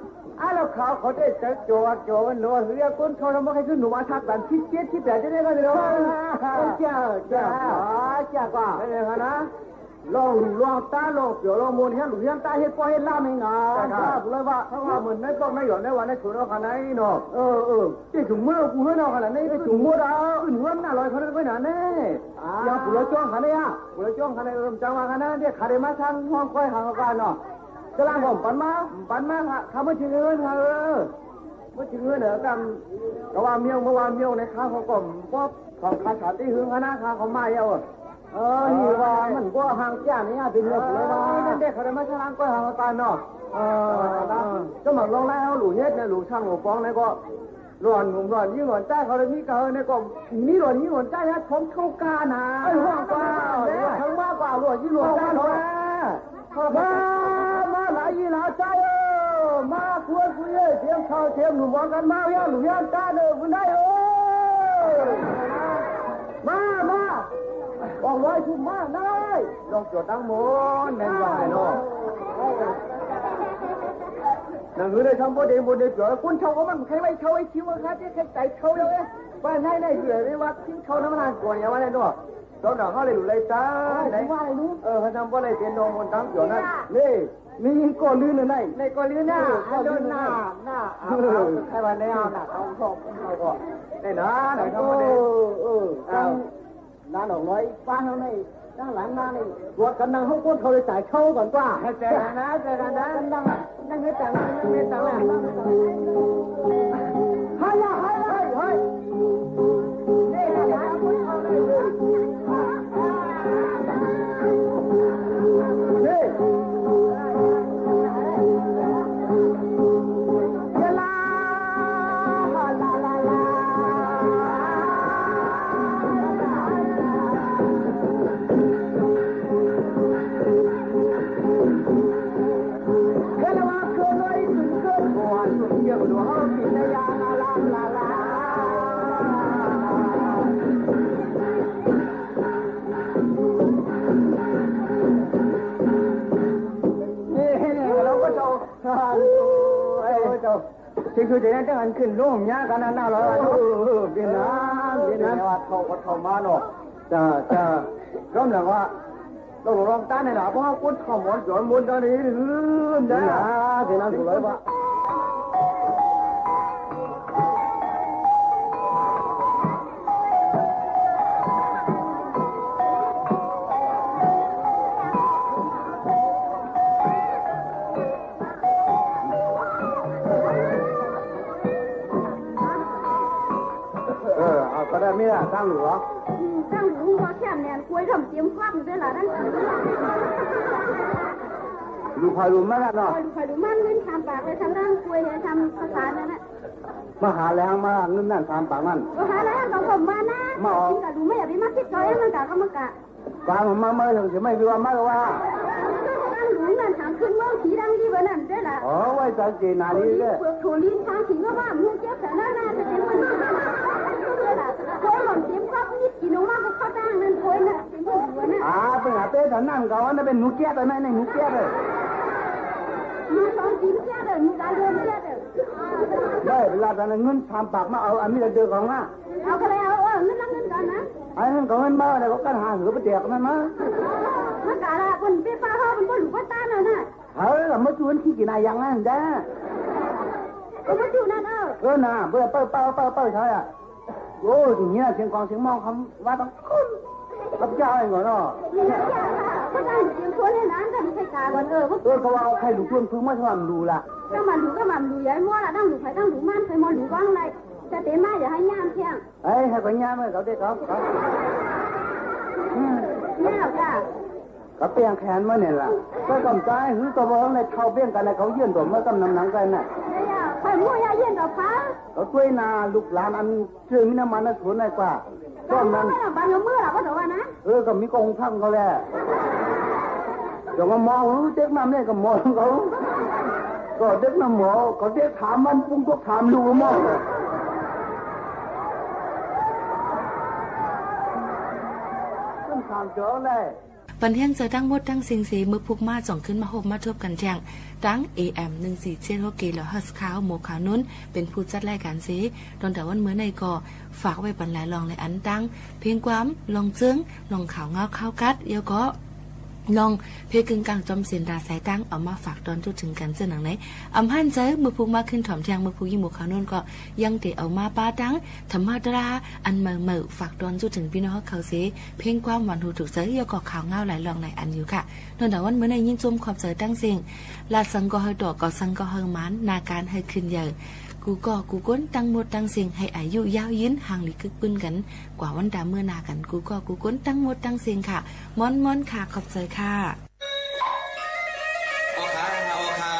แล้วเขาได้จะโจวันโน้ตเรียกคนเขาทำให้ขึ้นหนูมาทักกันที่8จะได้กันเลยเนาะจ้ากว่าอะไรกันนะลองตาลองเกี่ยวลองโมนี่หลุยตาเฮ็ดพอเฮ็ดล่าไม่งาครับเลยว่าเขาว่าเหมือนในต้องไม่หย่อนในวันในฉุนเอาขนาดนี้เนาะที่ถุงมือกูเนาะขนาดนี้ถุงมือเราขึ้นหัวหน้าลอยขนาดนี้นะเนี่ยอย่ากูเลยจ้องขนาดนี้กูเลยจ้องขนาดนี้จังหวะขนาดนี้ขาดมาทางห้องคอยหางกันเนาะกำลังผมปันมาทำไม่ถึงเงินไม่ถึงเงินเหรอกันก็ว่าเมียวเมื่อวานเมียวในค้าเขาก็ป๊อบของขาขาที่หึงคณะค้าเขามาเยอะนี่ว่ามันก็ห่างจ้านี่เป็นเรื่องเลยว่านั่นเด็กเขาได้มาช่างก็ห่างกันเนาะก็มาลงแล้วหลูเย็ดเนี่ยหลูช่างหลูฟองเนี่ยก็ร้อนยิ่งร้อนใจเขาเลยมีเกินเนี่ยก็มีร้อนยิ่งร้อนใจนะผมเข้ากานะร้อนกว่าทั้งมากกว่าร้อนยิ่งร้อนใจเลยมาหลายยี่หลายใจมาคุยเทียมข้าวเทียมหนูบอกกันมาย่าหนูย่าตาเด้อคุณได้มาบอกร้อยทุ่มมาได้ลองจดตั้งโมนในวันไหนเนาะนั่งอยู่ในช่องโมเดลเจอคุณเช่าก็มันใครไม่เช่าไอ้คิวครับที่ใครใจเช่าเลยบ้านให้เสือเลยว่าทิ้งเช่าน้ำมันก่อนอย่างว่าไหนเนาะตอนหนังเขาเลยอยู่เลยจ้าไหนว่าอะไรนู้เขาทำว่าอะไรเป็นนองคนตั้งเกี่ยวนั่นนี่มีก้อนลื่นเลยในก้อนลื่นหน้าหน้าใครวันนี้เอาหน้าเอาชอบเขาก็ได้นะไหนทำมาได้น้าหนองน้อยป้าเขาในด้านหลังน้าในรถกันนั่งเขาก้นเขาเลยจ่ายเช่าก่อนกว่าเจอกันนะนั่งให้แต่งให้แต่งแล้วเฮ้ยนี่นะคุณเขาเลยคือจะได้ตั้งอันขึ้นร่มยากันนั่นน่ะเหรอเบียนน้ำว่าเขามาเนาะจะร่มหลังว่าต้องลองต้านในหล่ะเพราะว่าคุณข้าวหมอนจอนมุนตอนนี้ได้เบียนน้ำถูกเลยปะก็ได้ไม่ได้ตั้งหรือตั้งหรือว่าแค่แนนคุยทำเตรียมควักได้หรอนั่นลูกใครรู้มั้ยล่ะเนาะลูกใครรู้มันเงินทำปากเลยทำร่างคุยเลยทำภาษานั่นแหละมาหาแรงมาเงินนั่นทำปากนั่นมาหาแรงต้องผมมานะมาจริงกับดูไม่อยากไปมาคิดก้อยมันกะก็มันกะปากมาเมื่อถึงจะไม่รู้ว่ามาหรือว่าตั้งหรือนั่นทำขึ้นเมื่อสีดังที่วันนั้นได้หรออ๋อไว้สังเกตนานี้เลยเปลือกถั่วลิ้นทางถึงก็ว่ามึงเจ็บแต่หน้าจะเป็นมันโอยหล่อนเต็มครอบนิดกินออกมาก็เข้าตั้งนั่นโอยน่ะเป็นผู้หัวน่ะเป็นหาเต้ฉันนั่งเขานั่นเป็นหนูแก่ไปไหมในหนูแก่เลยมาตอนกินแก่เลยมีการเดินแก่เลยได้เวลาตอนเงินทำปากมาเอาอันนี้เราเจอของมาเอาก็เลยเอาเงินนั่งเงินก่อนนะไอ้เงินของเงินมาเนี่ยเขากันหาหือไปแจกมันมามันกะละคนเป็นป้าเขาเป็นคนหลุดป้าตาน่ะนะเรามาชวนขี้กี่นายยังนั่นจ้าก็มาชวนนั่นน่ะเปิดใช่อ่ะโอ้ทีนี้เสียงกองเสียงมองคำว่าต้องคุ้นรับเจ้าเองเหรอเนาะก็ได้เสียงชวนในนั้นก็ไม่ใช่การวันเขาว่าใครหลุดชวนพึ่งมาชวนดูล่ะก็มันดูย้ายมั่วละตั้งหลุดใครตั้งหลุดมันใครมอหลุดว่างไรจะเตะมาอย่าให้ย่ามเที่ยงให้คนย่ามเลยเขาได้ครับนี่หรอจ้าก็เปลี่ยนแขนมาเนี่ยล่ะก็กำใจหือตัวเบิ้งในเท้าเบี้ยงกันในเขาเยื่นตัวเมื่อกำนำหนังกันน่ะใครมั่วยาเยื่นตัวฟ้าเขาช่วยนาลูกหลานอันชื่อมินามันน่ะสวนได้กว่าก็มันบางยมือหรอก็ถือว่านะก็มีกองทัพเขาแหละเดี๋ยวมามองรู้เด็กมาเนี่ยก็มองเขาก็เด็กมาหมอก็เด็กถามมันปุ้งก็ถามลูกมองต้องถามเจอเลย ปันเที่ยงเจอตั้งหมดตั้งสิงสีมือพุกมาจ่องขึ้นมาหบมาทบกันแจ้งตั้ง AM 147กิโลเฮิรตซ์ขาวโมขาวนุ่นเป็นผู้จัดรายการสีตอนแต่วันเมื่อในก่อฝากไว้ปันหลายลองในอันตั้งเพียงความลองจึ้งลองข่าวเงาข้าวกัดเดี๋ยวก็ลองเพกึ่งกลางจอมเสียนดาสายตั้งเอามาฝากตอนจุดถึงกันเจอหนังไหนอำหันใจมือพุกมาขึ้นถ่อมแทงมือพุกยิ่งหมูขาวนุ่นก็ยังเตะเอามาป้าตั้งธรรมดาอันเมื่อฝากตอนจุดถึงพี่น้องเขาเสียเพ่งความหวานหูถูกเจอเดี๋ยวก็ข่าวเงาหลายลองในอันอยู่ค่ะนนแต่วันเมื่อในยิ่งจุ่มขอบเจอตั้งสิ่งลาสังก็เฮดอกก็สังก็เฮมันนาการให้ขึ้นใหญ่กูก็กูก้นตั้งหมดตั้งสิ่งให้อายุยาวยืนห่างหลีกึกปืนกันกว่าวันดาเมื่อนากันกูก็กูก้นตั้งหมดตั้งสิ่งค่ะม้อนค่ะขอบใจค่ะโอคา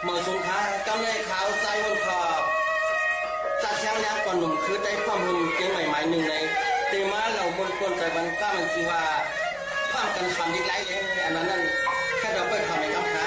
เมื่อสุนค้ากำเลยขาวใจวันขอบจัดแสงแล้วก่อนหนุ่มคือได้ความหุ่นเกียงใหม่ๆหนึ่งในตีมาเราบนกวนใจบันก้ามันคือว่าความกันคำยิ่งไรเลยอันนั้นนั่นแค่เราเปิดคำในคำค้า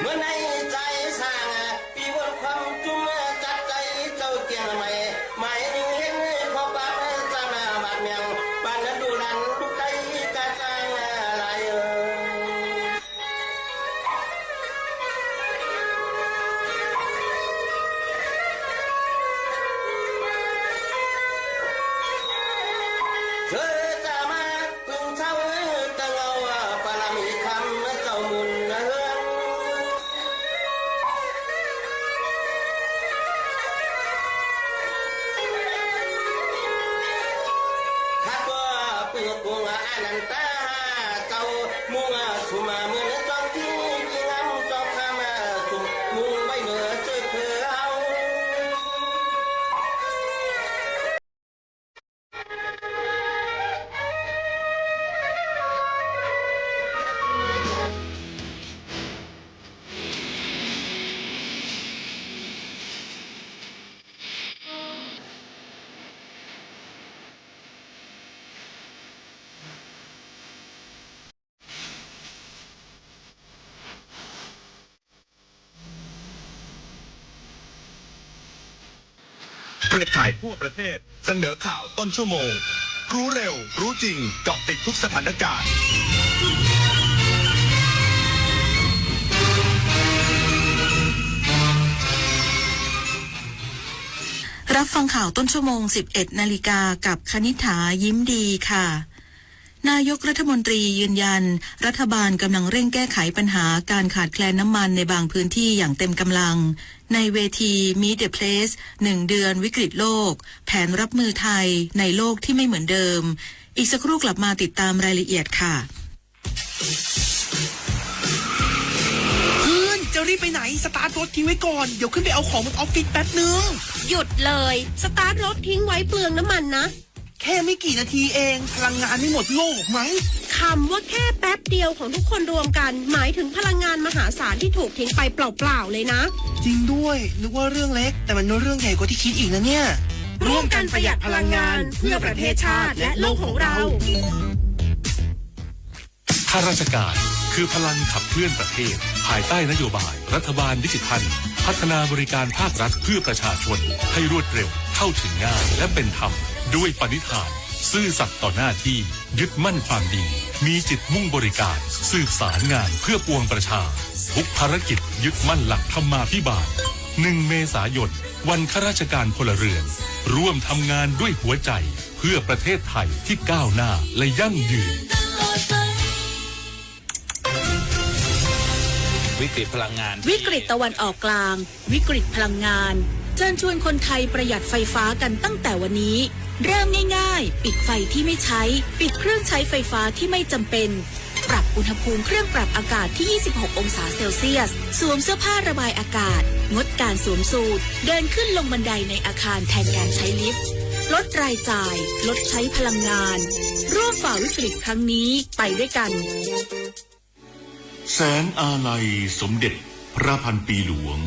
เมื่อในใจสร้างปีวนความจุ่มจัดใจเจ้าเกียงใหม่หมายเห็นพอปากสามาบาดเมียงบ้านนั้นดูนันทุกใจกระจายลายเธอจะมาพึ่งเช้าตั้งเอาปารามีคำเจ้ามุนนันตาเจ้ามุงสุมาเมื่อจองที่ยิ่งงามจองคำสุมุงไม่เหนือเจอเธอเอาเครือข่ายทั่วประเทศเสนอข่าวต้นชั่วโมงรู้เร็วรู้จริงเกาะติดทุกสถานการณ์รับฟังข่าวต้นชั่วโมง 11 นาฬิกากับคณิษฐายิ้มดีค่ะนายกรัฐมนตรียืนยันรัฐบาลกำลังเร่งแก้ไขปัญหาการขาดแคลนน้ำมันในบางพื้นที่อย่างเต็มกำลังในเวที Meet the Place 1 เดือนวิกฤตโลกแผนรับมือไทยในโลกที่ไม่เหมือนเดิมอีกสักครู่กลับมาติดตามรายละเอียดค่ะเพื่อนจะรีบไปไหนสตาร์ทรถทิ้งไว้ก่อนเดี๋ยวขึ้นไปเอาของบนออฟฟิศแป๊บนึงหยุดเลยสตาร์ทรถทิ้งไว้เปลืองน้ำมันนะแค่ไม่กี่นาทีเองพลังงานไม่หมดโลกมั้งคำว่าแค่แป๊บเดียวของทุกคนรวมกันหมายถึงพลังงานมหาศาลที่ถูกทิ้งไปเปล่าๆเลยนะจริงด้วยนึกว่าเรื่องเล็กแต่มันเรื่องใหญ่กว่าที่คิดอีกนะเนี่ยร่วมกันประหยัดพลังงานเพื่อประเทศชาติและโลกของเราข้าราชการคือพลังขับเคลื่อนประเทศภายใต้นโยบายรัฐบาลดิจิทัลพัฒนาบริการภาครัฐเพื่อประชาชนให้รวดเร็วเข้าถึงง่ายและเป็นธรรมด้วยปณิธานซื่อสัตย์ต่อหน้าที่ยึดมั่นความดีมีจิตมุ่งบริการสืบสารงานเพื่อปวงประชาทุกภารกิจยึดมั่นหลักธรรมาภิบาล1 เมษายนวันข้าราชการพลเรือนร่วมทำงานด้วยหัวใจเพื่อประเทศไทยที่ก้าวหน้าและยั่งยืนวิกฤตพลังงานวิกฤตตะวันออกกลางวิกฤตพลังงานเชิญชวนคนไทยประหยัดไฟฟ้ากันตั้งแต่วันนี้เริ่มง่ายๆปิดไฟที่ไม่ใช้ปิดเครื่องใช้ไฟฟ้าที่ไม่จำเป็นปรับอุณหภูมิเครื่องปรับอากาศที่26 องศาเซลเซียสสวมเสื้อผ้าระบายอากาศงดการสวมสูทเดินขึ้นลงบันไดในอาคารแทนการใช้ลิฟต์ลดรายจ่ายลดใช้พลังงานร่วมฝ่าวิกฤตครั้งนี้ไปด้วยกันแสนอาลัยสมเด็จพ พระพันปีหลวง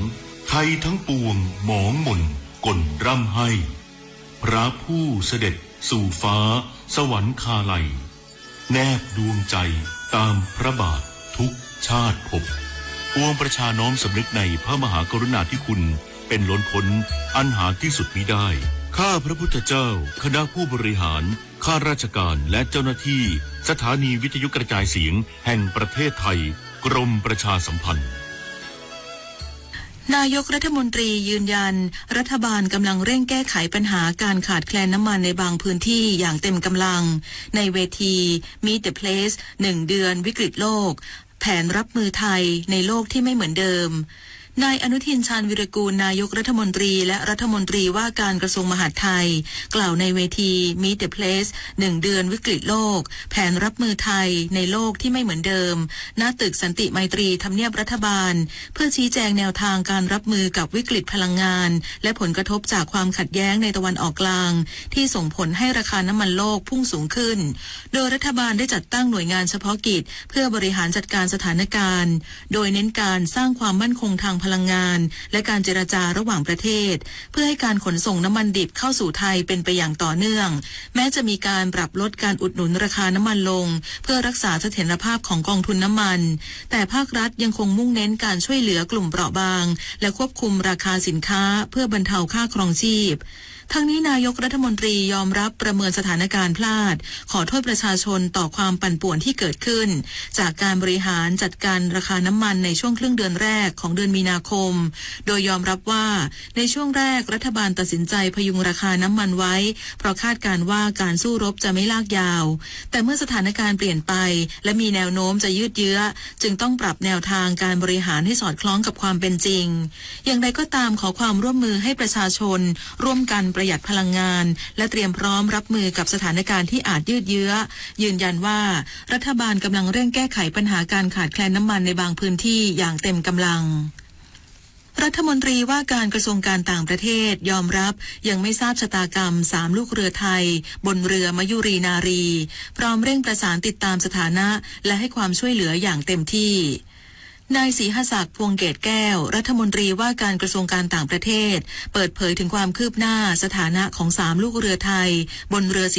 ไทยทั้งปวงหมองหม่นก่นร่ำให้พระผู้เสด็จสู่ฟ้าสวรรคาลัยแนบดวงใจตามพระบาททุกชาติภพปวงประชาน้อมสำนึกในพระมหากรุณาธิคุณเป็นล้นพ้นอันหาที่สุดมิได้ข้าพระพุทธเจ้าคณะผู้บริหารข้าราชการและเจ้าหน้าที่สถานีวิทยุกระจายเสียงแห่งประเทศไทยกรมประชาสัมพันธ์นายกรัฐมนตรียืนยันรัฐบาลกำลังเร่งแก้ไขปัญหาการขาดแคลนน้ำมันในบางพื้นที่อย่างเต็มกำลังในเวที Meet the Place 1 เดือนวิกฤตโลกแผนรับมือไทยในโลกที่ไม่เหมือนเดิมนายอนุทินชาญวิรากูลนายกรัฐมนตรีและรัฐมนตรีว่าการกระทรวงมหาดไทยกล่าวในเวที Meet the Place 1 เดือนวิกฤตโลกแผนรับมือไทยในโลกที่ไม่เหมือนเดิมณตึกสันติไมตรีทำเนียบรัฐบาลเพื่อชี้แจงแนวทางการรับมือกับวิกฤตพลังงานและผลกระทบจากความขัดแย้งในตะวันออกกลางที่ส่งผลให้ราคาน้ำมันโลกพุ่งสูงขึ้นโดยรัฐบาลได้จัดตั้งหน่วยงานเฉพาะกิจเพื่อบริหารจัดการสถานการณ์โดยเน้นการสร้างความมั่นคงทางพลังงานและการเจรจาระหว่างประเทศเพื่อให้การขนส่งน้ำมันดิบเข้าสู่ไทยเป็นไปอย่างต่อเนื่องแม้จะมีการปรับลดการอุดหนุนราคาน้ำมันลงเพื่อรักษาเสถียรภาพของกองทุนน้ำมันแต่ภาครัฐยังคงมุ่งเน้นการช่วยเหลือกลุ่มเปราะบางและควบคุมราคาสินค้าเพื่อบรรเทาค่าครองชีพทั้งนี้นายกรัฐมนตรียอมรับประเมินสถานการณ์พลาดขอโทษประชาชนต่อความปั่นป่วนที่เกิดขึ้นจากการบริหารจัดการราคาน้ำมันในช่วงครึ่งเดือนแรกของเดือนมีนาคมโดยยอมรับว่าในช่วงแรกรัฐบาลตัดสินใจพยุงราคาน้ำมันไว้เพราะคาดการว่าการสู้รบจะไม่ลากยาวแต่เมื่อสถานการณ์เปลี่ยนไปและมีแนวโน้มจะยืดเยื้อจึงต้องปรับแนวทางการบริหารให้สอดคล้องกับความเป็นจริงอย่างไรก็ตามขอความร่วมมือให้ประชาชนร่วมกันประหยัดพลังงานและเตรียมพร้อมรับมือกับสถานการณ์ที่อาจยืดเยื้อยืนยันว่ารัฐบาลกำลังเร่งแก้ไขปัญหาการขาดแคลนน้ำมันในบางพื้นที่อย่างเต็มกำลังรัฐมนตรีว่าการกระทรวงการต่างประเทศยอมรับยังไม่ทราบชะตากรรม3ลูกเรือไทยบนเรือมยุรีนารีพร้อมเร่งประสานติดตามสถานะและให้ความช่วยเหลืออย่างเต็มที่นายศรีหศักดิ์พวงเกตแก้วรัฐมนตรีว่าการกระทรวงการต่างประเทศเปิดเผยถึงความคืบหน้าสถานะของ3ลูกเรือไทยบนเรือสิน